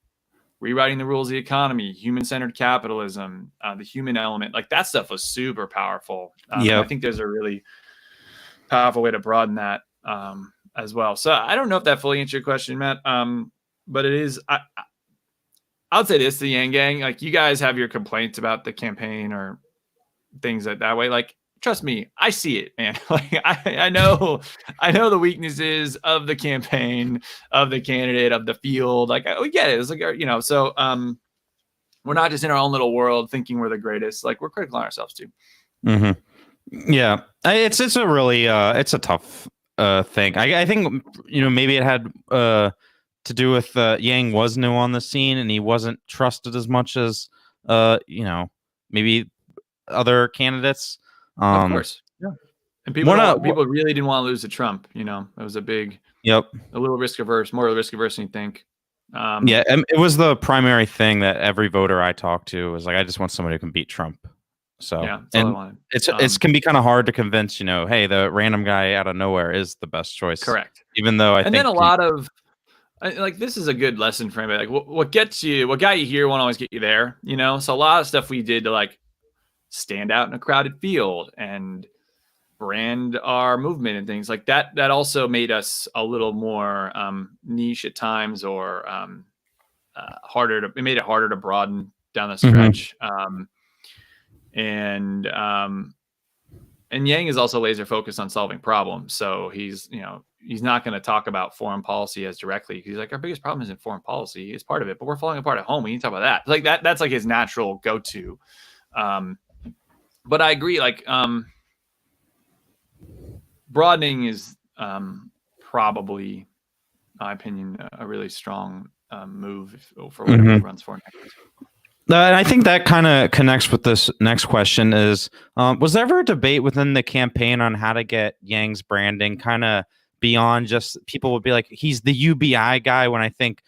Speaker 2: rewriting the rules of the economy, human-centered capitalism, the human element, like that stuff was super powerful. I think there's a really powerful way to broaden that as well. So I don't know if that fully answered your question, Matt, but it is. I would say this, the Yang Gang, like you guys have your complaints about the campaign or things that way. Like, trust me, I see it, man. Like I know the weaknesses of the campaign, of the candidate, of the field. Like we get it. It's like, so we're not just in our own little world thinking we're the greatest. Like we're critical on ourselves too.
Speaker 1: Mm-hmm. Yeah, it's a really it's a tough thing. I think maybe it had to do with Yang was new on the scene and he wasn't trusted as much as maybe other candidates.
Speaker 2: Of course, yeah. And people really didn't want to lose to Trump. It was a little risk averse, more risk averse than you think.
Speaker 1: It was the primary thing that every voter I talked to was like, I just want somebody who can beat Trump. So
Speaker 2: yeah, that's all I wanted.
Speaker 1: It's can be kind of hard to convince, hey, the random guy out of nowhere is the best choice.
Speaker 2: Correct.
Speaker 1: Even though
Speaker 2: and then a lot of like this is a good lesson for anybody. Like what got you here won't always get you there. So a lot of stuff we did to like stand out in a crowded field and brand our movement and things like that. That also made us a little more niche at times, or it made it harder to broaden down the stretch. And Yang is also laser focused on solving problems. So he's not going to talk about foreign policy as directly. He's like, our biggest problem isn't foreign policy. It's part of it, but we're falling apart at home. We need to talk about that. Like that's like his natural go-to. But I agree, like broadening is probably, in my opinion, a really strong move for whatever he runs for next.
Speaker 1: And I think that kind of connects with this next question is, was there ever a debate within the campaign on how to get Yang's branding kind of beyond just people would be like, he's the UBI guy, when I think,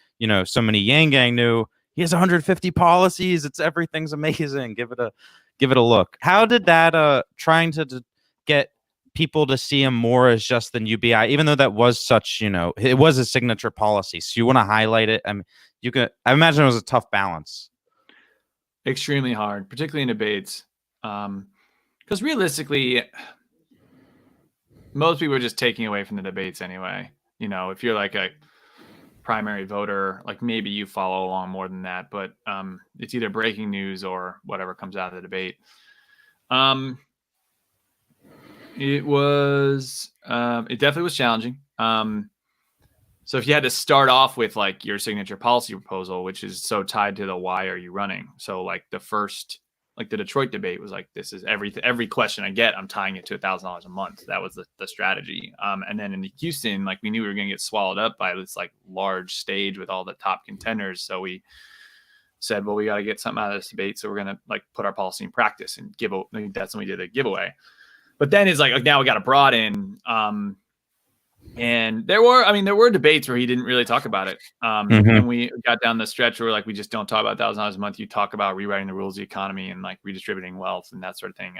Speaker 1: so many Yang Gang knew he has 150 policies. Everything's amazing. Give it a look. How did that trying to get people to see him more as just than UBI, even though that was such, it was a signature policy. So you want to highlight it. I mean, I imagine it was a tough balance.
Speaker 2: Extremely hard, particularly in debates. Because realistically, most people are just taking away from the debates anyway. If you're like a primary voter, like maybe you follow along more than that, but it's either breaking news or whatever comes out of the debate. It definitely was challenging. So if you had to start off with like your signature policy proposal, which is so tied to the why are you running? So like the Detroit debate was like, this is every question I get, I'm tying it to $1,000 a month. That was the strategy. And then in the Houston, like we knew we were going to get swallowed up by this like large stage with all the top contenders. So we said, well, we got to get something out of this debate. So we're going to like put our policy in practice and that's when we did a giveaway. But then it's like, now we got to broaden. And there were debates where he didn't really talk about it. And we got down the stretch where like, we just don't talk about $1,000 a month. You talk about rewriting the rules of the economy and like redistributing wealth and that sort of thing.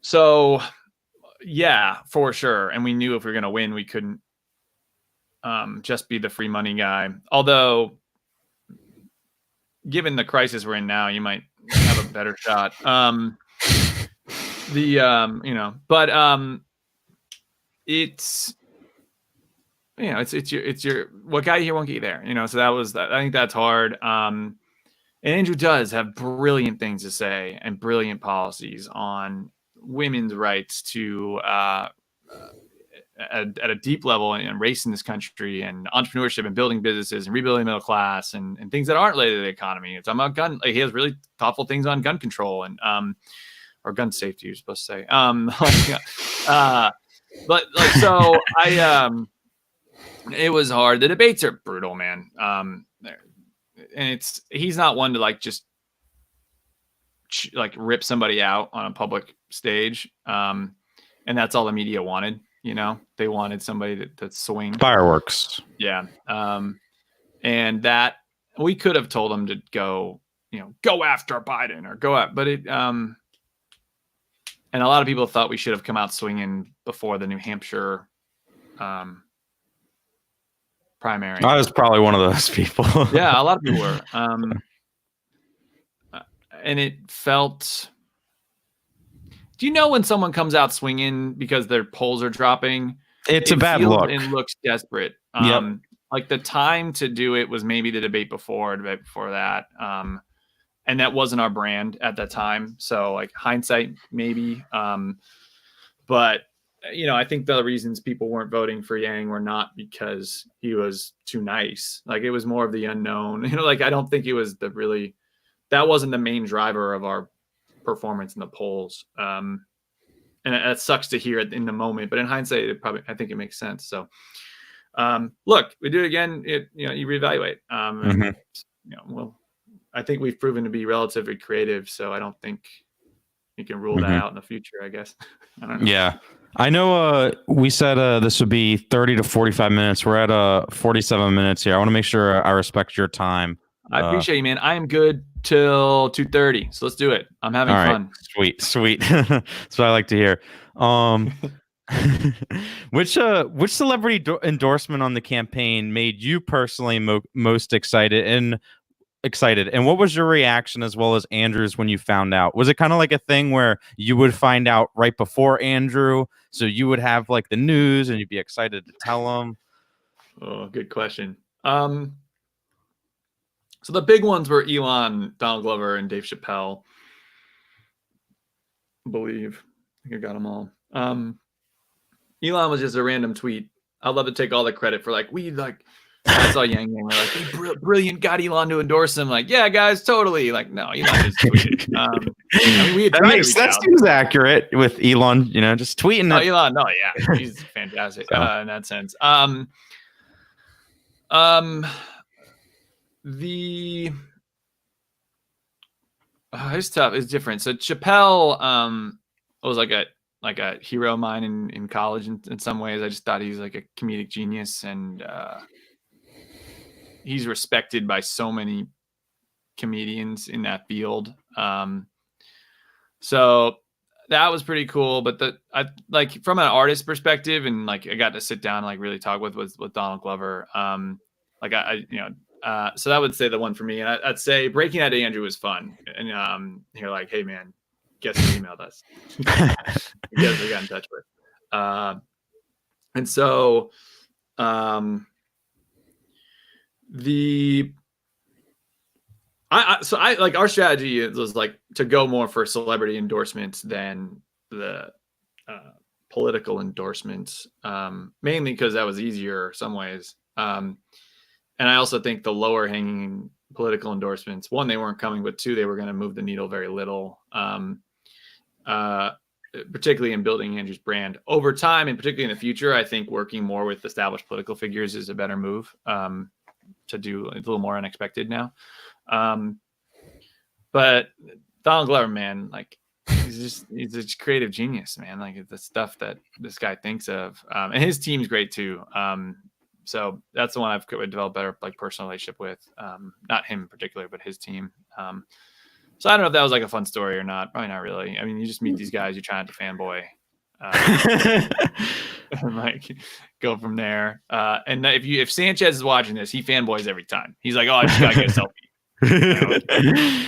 Speaker 2: So yeah, for sure. And we knew if we were going to win, we couldn't just be the free money guy. Although given the crisis we're in now, you might have a better shot. It's it's your what got you here won't get you there. So that was that. I think that's hard. And Andrew does have brilliant things to say and brilliant policies on women's rights to at a deep level and race in this country and entrepreneurship and building businesses and rebuilding the middle class and things that aren't related to the economy. It's about gun. Like, he has really thoughtful things on gun control and or gun safety, you're supposed to say. But like, so it was hard. The debates are brutal, man. And he's not one to like just like rip somebody out on a public stage. And that's all the media wanted. They wanted somebody to swing
Speaker 1: fireworks.
Speaker 2: Yeah. And that we could have told him to go after Biden or go at, but and a lot of people thought we should have come out swinging before the New Hampshire primary.
Speaker 1: I was probably one of those people.
Speaker 2: Yeah, a lot of people were. And it felt. Do you know when someone comes out swinging because their polls are dropping?
Speaker 1: It's a bad look.
Speaker 2: And looks desperate.
Speaker 1: Yep.
Speaker 2: Like the time to do it was maybe the debate before that. And that wasn't our brand at that time. So like hindsight, maybe. But I think the reasons people weren't voting for Yang were not because he was too nice. Like it was more of the unknown. Like I don't think it was that wasn't the main driver of our performance in the polls. And that sucks to hear it in the moment, but in hindsight, I think it makes sense. So, look, we do it again. You reevaluate. Well, I think we've proven to be relatively creative, so I don't think you can rule that out in the future, I guess. I don't know.
Speaker 1: Yeah. I know we said this would be 30 to 45 minutes. We're at 47 minutes here. I want to make sure I respect your time.
Speaker 2: I appreciate you, man. I am good till 2:30, so let's do it. I'm having fun.
Speaker 1: Sweet. That's what I like to hear. Which celebrity endorsement on the campaign made you personally most excited? And what was your reaction as well as Andrew's when you found out? Was it kind of like a thing where you would find out right before Andrew, so you would have like the news and you'd be excited to tell him?
Speaker 2: Oh, good question. So the big ones were Elon, Donald Glover, and Dave Chappelle. I think I got them all. Elon was just a random tweet. I'd love to take all the credit for I saw Yang Yang. We're like, hey, brilliant, got Elon to endorse him. Like, yeah, guys, totally. Like, no, Elon just tweeted.
Speaker 1: That seems accurate with Elon. Just tweeting.
Speaker 2: No, Elon, no, yeah, he's fantastic in that sense. It's tough. It's different. So Chappelle was like a hero of mine in college in some ways. I just thought he was like a comedic genius, and he's respected by so many comedians in that field. So that was pretty cool. But I like from an artist perspective, and like I got to sit down and like really talk with Donald Glover. So that would say the one for me. And I'd say breaking that to Andrew was fun. And you're like, hey man, guess who emailed us? Guess we got in touch with. And so I like our strategy was like to go more for celebrity endorsements than the political endorsements, mainly because that was easier some ways. And I also think the lower hanging political endorsements, one, they weren't coming, but two, they were going to move the needle very little, particularly in building Andrew's brand over time. And particularly in the future, I think working more with established political figures is a better move to do a little more unexpected now. But Donald Glover, man, like he's a creative genius, man. Like the stuff that this guy thinks of, and his team's great too. So that's the one I've developed better like personal relationship with. Not him in particular, but his team. So I don't know if that was like a fun story or not. Probably not really. I mean, you just meet these guys, you try not to fanboy, and like go from there. And if Sanchez is watching this, he fanboys every time. He's like, "Oh, I just gotta get a selfie."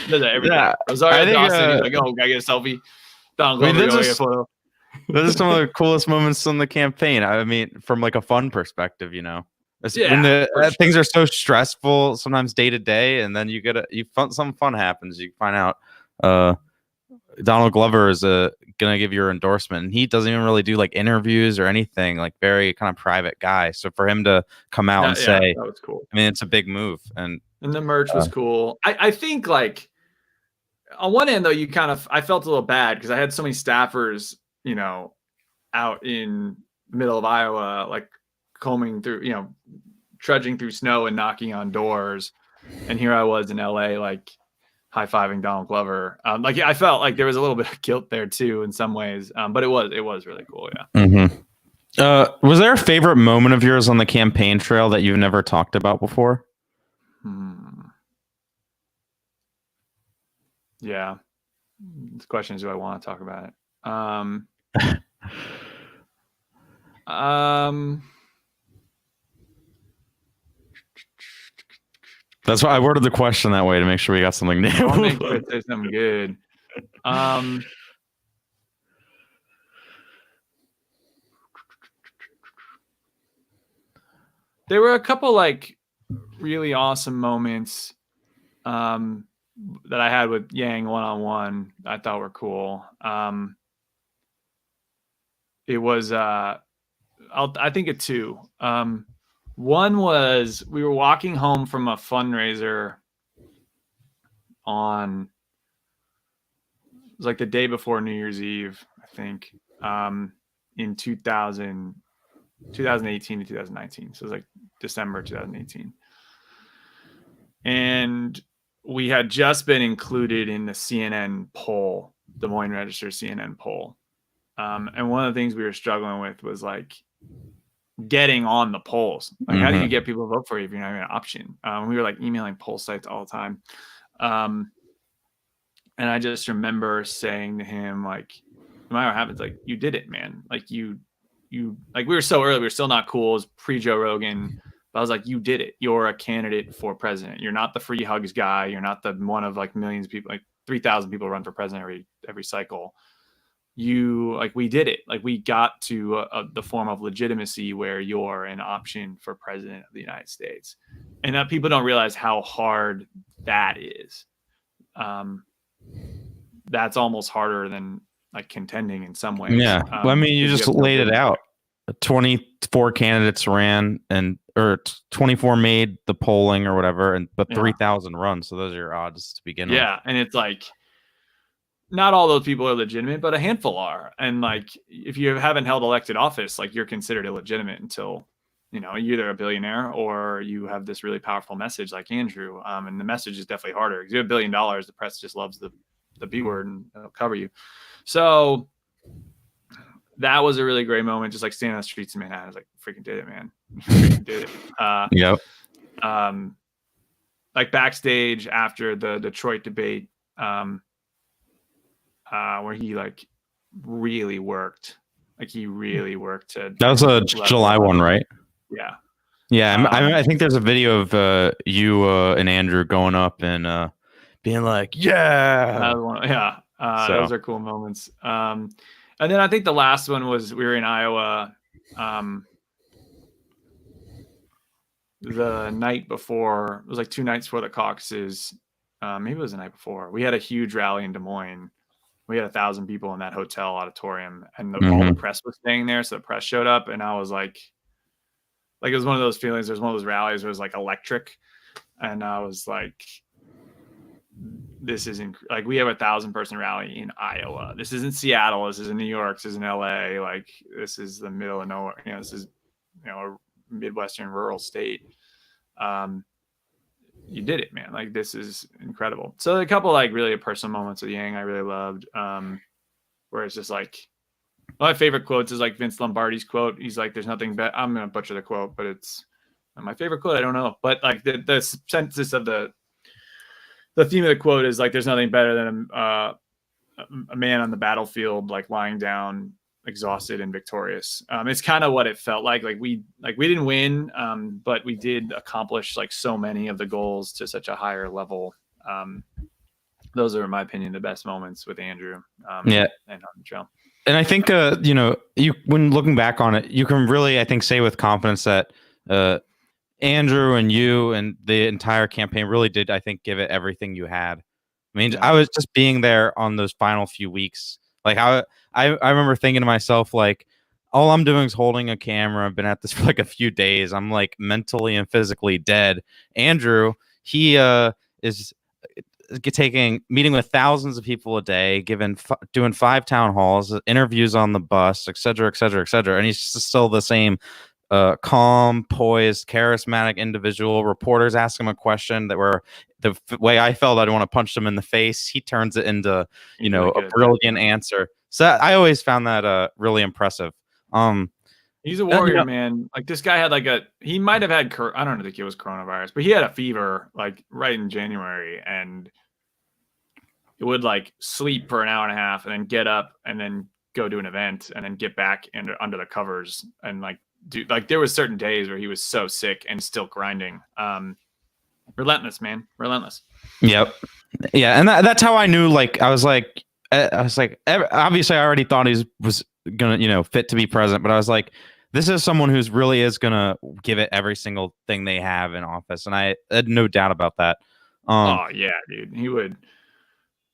Speaker 2: Does that every time. Rosario Dawson, he's like, "Oh, gotta get a selfie." Donald Glover, get a photo.
Speaker 1: Those are some of the coolest moments in the campaign. I mean, from like a fun perspective, you know, when
Speaker 2: Yeah,
Speaker 1: the
Speaker 2: for sure.
Speaker 1: things are so stressful, sometimes day to day, and then some fun happens. You find out Donald Glover is gonna give your endorsement, and he doesn't even really do like interviews or anything. Like very kind of private guy. So for him to come out and
Speaker 2: Yeah,
Speaker 1: say,
Speaker 2: that was cool.
Speaker 1: I mean, it's a big move, and
Speaker 2: The merch was cool. I think like on one end though, I felt a little bad because I had so many staffers, out in the middle of Iowa, like combing through, trudging through snow and knocking on doors. And here I was in LA, like high-fiving Donald Glover. I felt like there was a little bit of guilt there too in some ways. But it was really cool. Yeah.
Speaker 1: Mm-hmm. Was there a favorite moment of yours on the campaign trail that you've never talked about before?
Speaker 2: Yeah. The question is, do I want to talk about it?
Speaker 1: That's why I worded the question that way, to make sure we got something new.
Speaker 2: I want to make sure I say something good. There were a couple like really awesome moments that I had with Yang one-on-one I thought were cool. It was I think of two. One was we were walking home from a fundraiser it was like the day before New Year's Eve, I think, in 2018 to 2019. So it was like December 2018. And we had just been included in the CNN poll, Des Moines Register CNN poll. And one of the things we were struggling with was like getting on the polls. Like, how do you get people to vote for you if you're not even an option? We were like emailing poll sites all the time. And I just remember saying to him, like, no matter what happens, like, you did it, man. Like you like, we were so early, we were still not cool. It was pre-Joe Rogan. But I was like, you did it. You're a candidate for president. You're not the free hugs guy. You're not the one of like millions of people, like 3,000 people run for president every cycle. We did it. Like, we got to the form of legitimacy where you're an option for president of the United States. And that people don't realize how hard that is. That's almost harder than like contending in some ways.
Speaker 1: Yeah. Well, I mean, you just laid it out. 24 candidates ran, or 24 made the polling or whatever, but 3,000 run. So those are your odds to begin with.
Speaker 2: Yeah. And it's like, not all those people are legitimate, but a handful are. And like, if you haven't held elected office, like, you're considered illegitimate until, you're either a billionaire or you have this really powerful message like Andrew. And the message is definitely harder because you have $1 billion. The press just loves the B word and it'll cover you. So that was a really great moment. Just like standing on the streets in Manhattan, I was like, freaking did it, man. Freaking did it.
Speaker 1: Yep.
Speaker 2: Like backstage after the Detroit debate, where he like really worked. Like, he really worked to.
Speaker 1: That was a July one, right?
Speaker 2: Yeah.
Speaker 1: Yeah. I think there's a video of you and Andrew going up and being like, yeah.
Speaker 2: Those are cool moments. And then I think the last one was we were in Iowa the night before. It was like 2 nights before the caucuses. Maybe it was the night before. We had a huge rally in Des Moines. We had 1,000 people in that hotel auditorium, and all the press was staying there. So the press showed up, and I was like it was one of those feelings. There's one of those rallies where it was like electric, and I was like, this isn't like, we have 1,000-person rally in Iowa. This isn't Seattle. This isn't New York. This isn't LA. Like, this is the middle of nowhere. This is, a Midwestern rural state. You did it, man. Like, this is incredible. So a couple like really personal moments with Yang I really loved, where it's just like, one of my favorite quotes is like Vince Lombardi's quote. He's like, there's nothing better. I'm going to butcher the quote, but it's my favorite quote. I don't know. But like the census of the theme of the quote is like, there's nothing better than a man on the battlefield, like lying down, exhausted and victorious. It's kind of what it felt like. Like we didn't win, but we did accomplish like so many of the goals to such a higher level. Those are, in my opinion, the best moments with Andrew. And on the trail.
Speaker 1: And I think, when looking back on it, you can really, I think, say with confidence that Andrew and you and the entire campaign really did, I think, give it everything you had. I mean,
Speaker 2: Yeah.
Speaker 1: I was just being there on those final few weeks. Like, I remember thinking to myself, like, all I'm doing is holding a camera. I've been at this for like a few days. I'm like mentally and physically dead. Andrew, he is meeting with thousands of people a day, doing 5 town halls, interviews on the bus, et cetera, et cetera, et cetera. And he's still the same calm, poised, charismatic individual. Reporters ask him a question that were the way I felt I'd want to punch them in the face. He turns it into,
Speaker 2: He's really
Speaker 1: a
Speaker 2: good at that.
Speaker 1: brilliant answer. So I always found that really impressive.
Speaker 2: He's a warrior, man. Like this guy had he might have had, I don't think it was coronavirus, but he had a fever like right in January, and it would like sleep for an hour and a half and then get up and then go do an event and then get back under the covers and there was certain days where he was so sick and still grinding. Relentless, man. Relentless.
Speaker 1: Yep. Yeah. And that's how I knew, I was like, obviously I already thought he was going to, fit to be president, but I was like, this is someone who's really is going to give it every single thing they have in office. And I had no doubt about that.
Speaker 2: Oh yeah, dude. He would.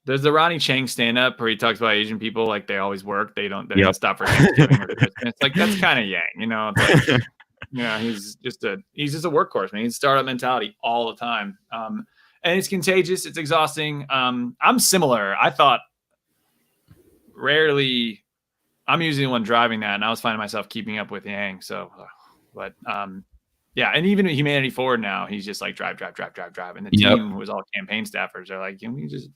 Speaker 2: There's the Ronnie Chang stand up where he talks about Asian people like they always work. They don't stop for Thanksgiving or Christmas. Like that's kind of Yang, It's like, he's just a workhorse, man. He's startup mentality all the time. And it's contagious. It's exhausting. I'm similar. I thought rarely I'm usually the one driving that, and I was finding myself keeping up with Yang. So, but yeah, and even at Humanity Forward now, he's just like drive. And the team was all campaign staffers. They're like, can we just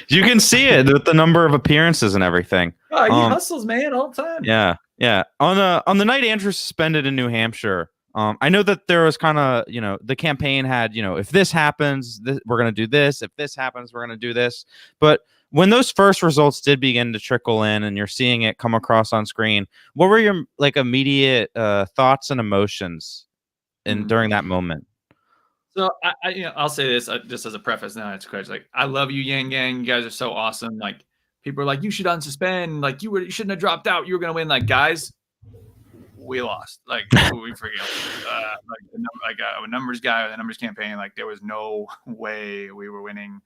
Speaker 1: you can see it with the number of appearances and everything.
Speaker 2: Oh, he hustles, man, all the time.
Speaker 1: Yeah. On the night Andrew suspended in New Hampshire, I know that there was kind of, the campaign had, if this happens, we're going to do this. If this happens, we're going to do this. But when those first results did begin to trickle in and you're seeing it come across on screen, what were your immediate thoughts and emotions during that moment?
Speaker 2: So I'll say this just as a preface. Now it's crazy. Like, I love you, Yang Gang. You guys are so awesome. Like, people are like, you should unsuspend. Like, you shouldn't have dropped out. You were gonna win. Like, guys, we lost. Like, we forget. A numbers guy with a numbers campaign. Like, there was no way we were winning.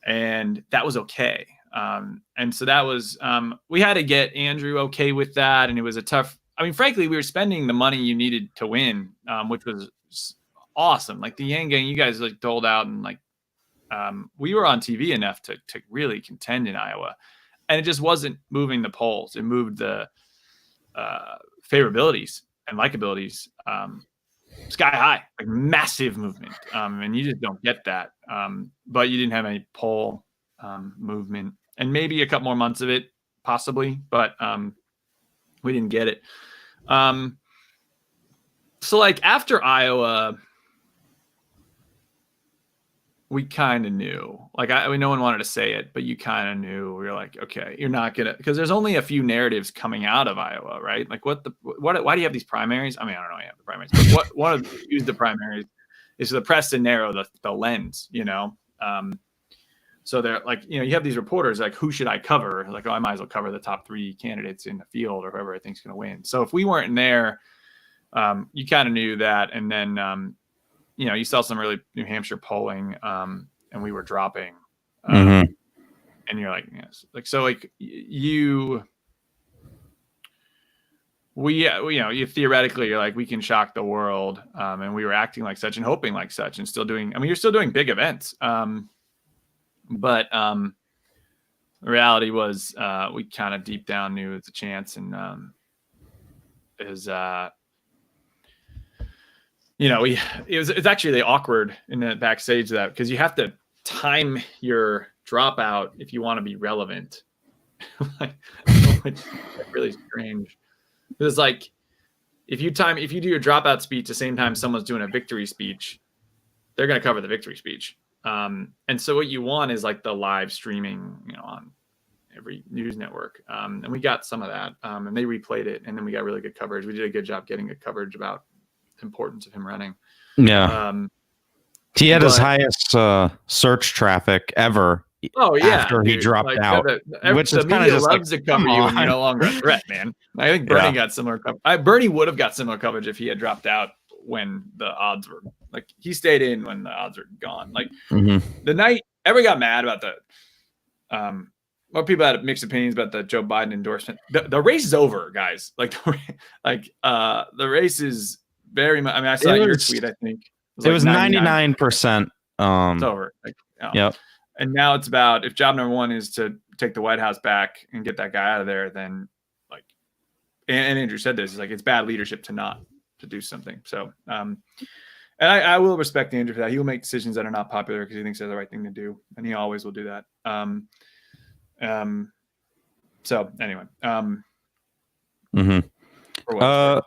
Speaker 2: And that was okay. And so that was, we had to get Andrew okay with that. And it was frankly, we were spending the money you needed to win, which was awesome. Like the Yang Gang, you guys doled out, and we were on TV enough to really contend in Iowa. And it just wasn't moving the polls. It moved the favorabilities and likabilities sky high, like massive movement. And you just don't get that. But you didn't have any poll movement, and maybe a couple more months of it, possibly, but we didn't get it. So after Iowa, we kind of knew. No one wanted to say it, but you kind of knew. We were like, okay, you're not gonna, because there's only a few narratives coming out of Iowa, right? Like, why do you have these primaries? I mean, I don't know. You have the primaries, but one of the primaries is for the press to narrow the lens, So they're like, you have these reporters like, who should I cover? Like, oh, I might as well cover the top 3 candidates in the field or whoever I think's going to win. So if we weren't in there, you kind of knew that. And then, you saw some really New Hampshire polling, and we were dropping. And you're like, yes. You theoretically, you're like, we can shock the world. And we were acting like such and hoping like such and still doing, you're still doing big events. But the reality was, we kind of deep down knew it's a chance, and it's actually really awkward in the backstage of that, because you have to time your dropout if you want to be relevant. Which is really strange. It's like, if you do your dropout speech the same time someone's doing a victory speech, they're going to cover the victory speech. And so what you want is the live streaming, on every news network. And we got some of that, and they replayed it, and then we got really good coverage. We did a good job getting good coverage about the importance of him running.
Speaker 1: Yeah. He had his highest search traffic ever,
Speaker 2: Oh yeah,
Speaker 1: after he
Speaker 2: dude.
Speaker 1: dropped
Speaker 2: Like,
Speaker 1: out, which
Speaker 2: the
Speaker 1: is kind of
Speaker 2: media
Speaker 1: just like,
Speaker 2: loves to cover
Speaker 1: come
Speaker 2: you when you're
Speaker 1: on.
Speaker 2: no longer a threat, man. I think Bernie got similar coverage. Bernie would have got similar coverage if he had dropped out when the odds were like he stayed in when the odds were gone. Like the night everybody got mad about the more people had mixed opinions about the Joe Biden endorsement. The race is over, guys. Like the race is very much. I mean, I saw your tweet. I think
Speaker 1: it was 99%.
Speaker 2: It's over. Like,
Speaker 1: Yep.
Speaker 2: And now it's about if job number one is to take the White House back and get that guy out of there, then like, and Andrew said this, is like it's bad leadership to do something. So, and I will respect Andrew for that. He will make decisions that are not popular because he thinks they're the right thing to do, and he always will do that. So anyway,
Speaker 1: well,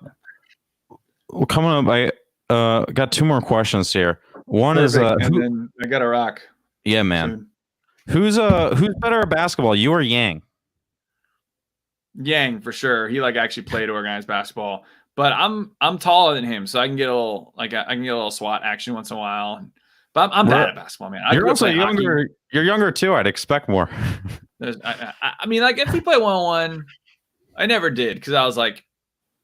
Speaker 1: coming up, I got 2 more questions here. One is
Speaker 2: and then I got a rock.
Speaker 1: Yeah, man. Soon. Who's better at basketball, you or Yang?
Speaker 2: Yang for sure. He like actually played organized basketball, but I'm taller than him, so I can get a little SWAT action once in a while. But I'm bad at basketball, man.
Speaker 1: You're also younger. Hockey. You're younger too. I'd expect more.
Speaker 2: I mean, like if we play 1-on-1, I never did because I was like,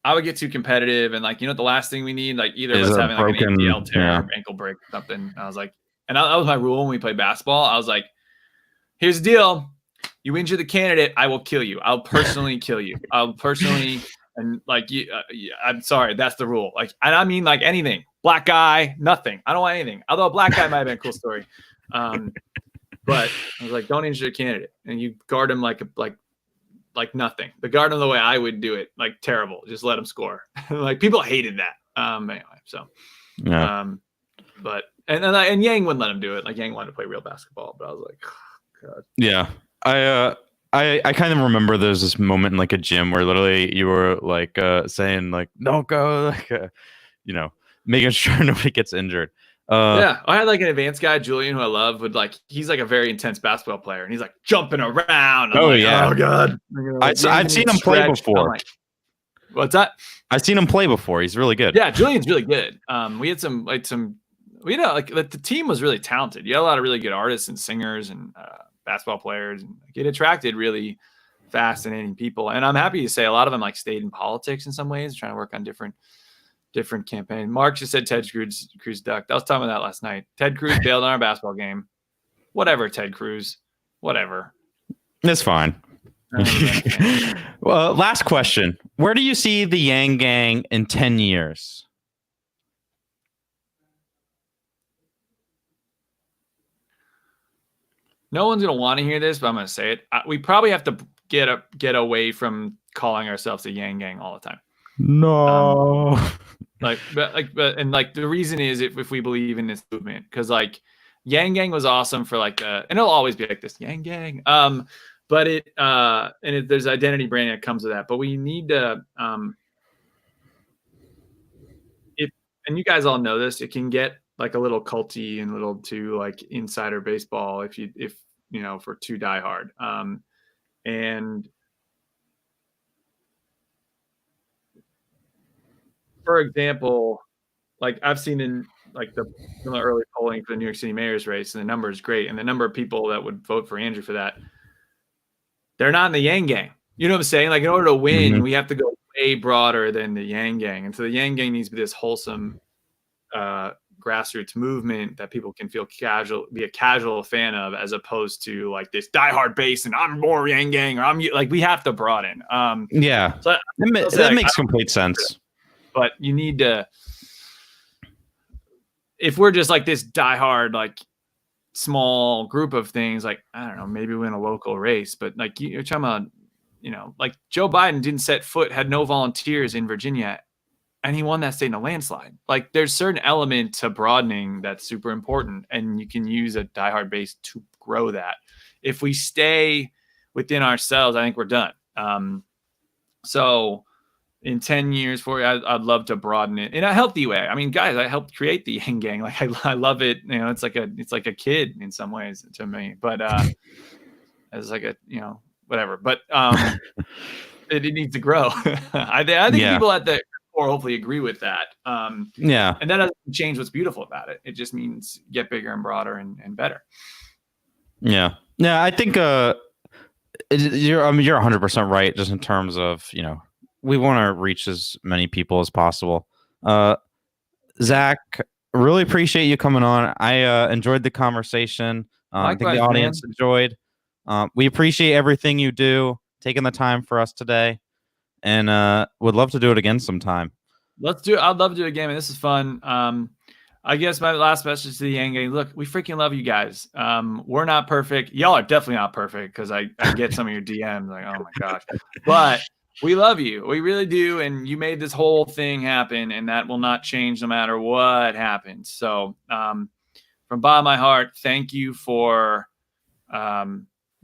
Speaker 2: I would get too competitive, and like the last thing we need, like either of us having like an ACL tear, or ankle break, or something. And I was like, and that was my rule when we played basketball. I was like, here's the deal: you injure the candidate, I will kill you. I'll personally kill you. I'll personally, and like you, I'm sorry, that's the rule. Like, and I mean like anything, black guy, nothing. I don't want anything. Although a black guy might have been a cool story. But I was like, don't injure the candidate, and you guard him like nothing. The guard him the way I would do it, like terrible. Just let him score. Like people hated that. Anyway, so
Speaker 1: yeah.
Speaker 2: But and Yang wouldn't let him do it. Like Yang wanted to play real basketball, but I was like, oh, God.
Speaker 1: Yeah. I kind of remember there's this moment in like a gym where literally you were like saying like don't go, like making sure nobody gets injured.
Speaker 2: Yeah, I had like an advanced guy, Julian, who I love, he's like a very intense basketball player, and he's like jumping around. I'm
Speaker 1: yeah.
Speaker 2: Oh God.
Speaker 1: I've seen him play before.
Speaker 2: Like, what's that?
Speaker 1: I've seen him play before. He's really good.
Speaker 2: Yeah, Julian's really good. We had the team was really talented. You had a lot of really good artists and singers and basketball players, and like, it attracted really fascinating people. And I'm happy to say a lot of them like stayed in politics in some ways, trying to work on different campaign. Mark just said Ted Cruz ducked. I was talking about that last night. Ted Cruz bailed on our basketball game. Whatever, Ted Cruz. Whatever.
Speaker 1: It's fine. Well, last question. Where do you see the Yang Gang in 10 years?
Speaker 2: No one's going to want to hear this, but I'm going to say it. We probably have to get away from calling ourselves the Yang Gang all the time.
Speaker 1: No.
Speaker 2: But the reason is if we believe in this movement, because like Yang Gang was awesome for like and it'll always be like this Yang Gang. But there's identity branding that comes with that. But we need to and you guys all know this, it can get like a little culty and a little too like insider baseball if for too diehard. And for example, like I've seen in like the early polling for the New York City mayor's race, and the number is great, and the number of people that would vote for Andrew for that, they're not in the Yang Gang. You know what I'm saying? Like in order to win, we have to go way broader than the Yang Gang, and so the Yang Gang needs to be this wholesome grassroots movement that people can be a casual fan of, as opposed to like this diehard base and I'm more Yang Gang, or I'm like, we have to broaden.
Speaker 1: Yeah, so that makes complete sense.
Speaker 2: But you need to, if we're just like this diehard, like small group of things, like, I don't know, maybe win a local race, but like you're talking about, like Joe Biden had no volunteers in Virginia, and he won that state in a landslide. Like there's certain element to broadening that's super important, and you can use a diehard base to grow that. If we stay within ourselves, I think we're done. So in 10 years, I'd love to broaden it in a healthy way. I mean, guys, I helped create the Yang Gang. Like I love it. It's like a kid in some ways to me, but as like a whatever. But it needs to grow. I think people at the core hopefully agree with that.
Speaker 1: Yeah,
Speaker 2: and that doesn't change what's beautiful about it. It just means get bigger and broader and better.
Speaker 1: Yeah. Yeah. I think you're 100% right. Just in terms of we want to reach as many people as possible. Zach, really appreciate you coming on. I enjoyed the conversation. I think the
Speaker 2: Likewise,
Speaker 1: audience
Speaker 2: man.
Speaker 1: enjoyed. We appreciate everything you do, taking the time for us today, and would love to do it again sometime.
Speaker 2: Let's do it. I'd love to do it again, man. This is fun. I guess my last message to the Yang gang, look, we freaking love you guys. We're not perfect. Y'all are definitely not perfect because I get some of your DMs like, oh my gosh. But we love you. We really do. And you made this whole thing happen, and that will not change no matter what happens. So from bottom of my heart, thank you for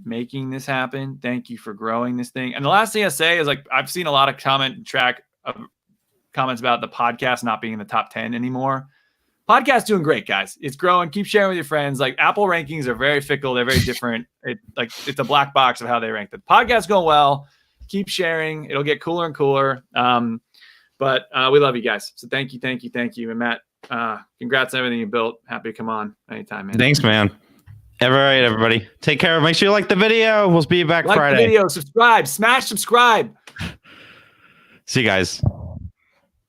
Speaker 2: making this happen. Thank you for growing this thing. And the last thing I say is, like, I've seen a lot of comments about the podcast not being in the top 10 anymore. Podcast doing great, guys. It's growing. Keep sharing with your friends. Like, Apple rankings are very fickle. They're very different. It's a black box of how they rank. The podcast's going well. Keep sharing. It'll get cooler and cooler. But we love you guys. So thank you. And Matt, congrats on everything you built. Happy to come on anytime, man.
Speaker 1: Thanks, man. All right, everybody. Take care. Make sure you like the video. We'll be back Friday.
Speaker 2: Like the video. Subscribe. Smash subscribe.
Speaker 1: See you guys.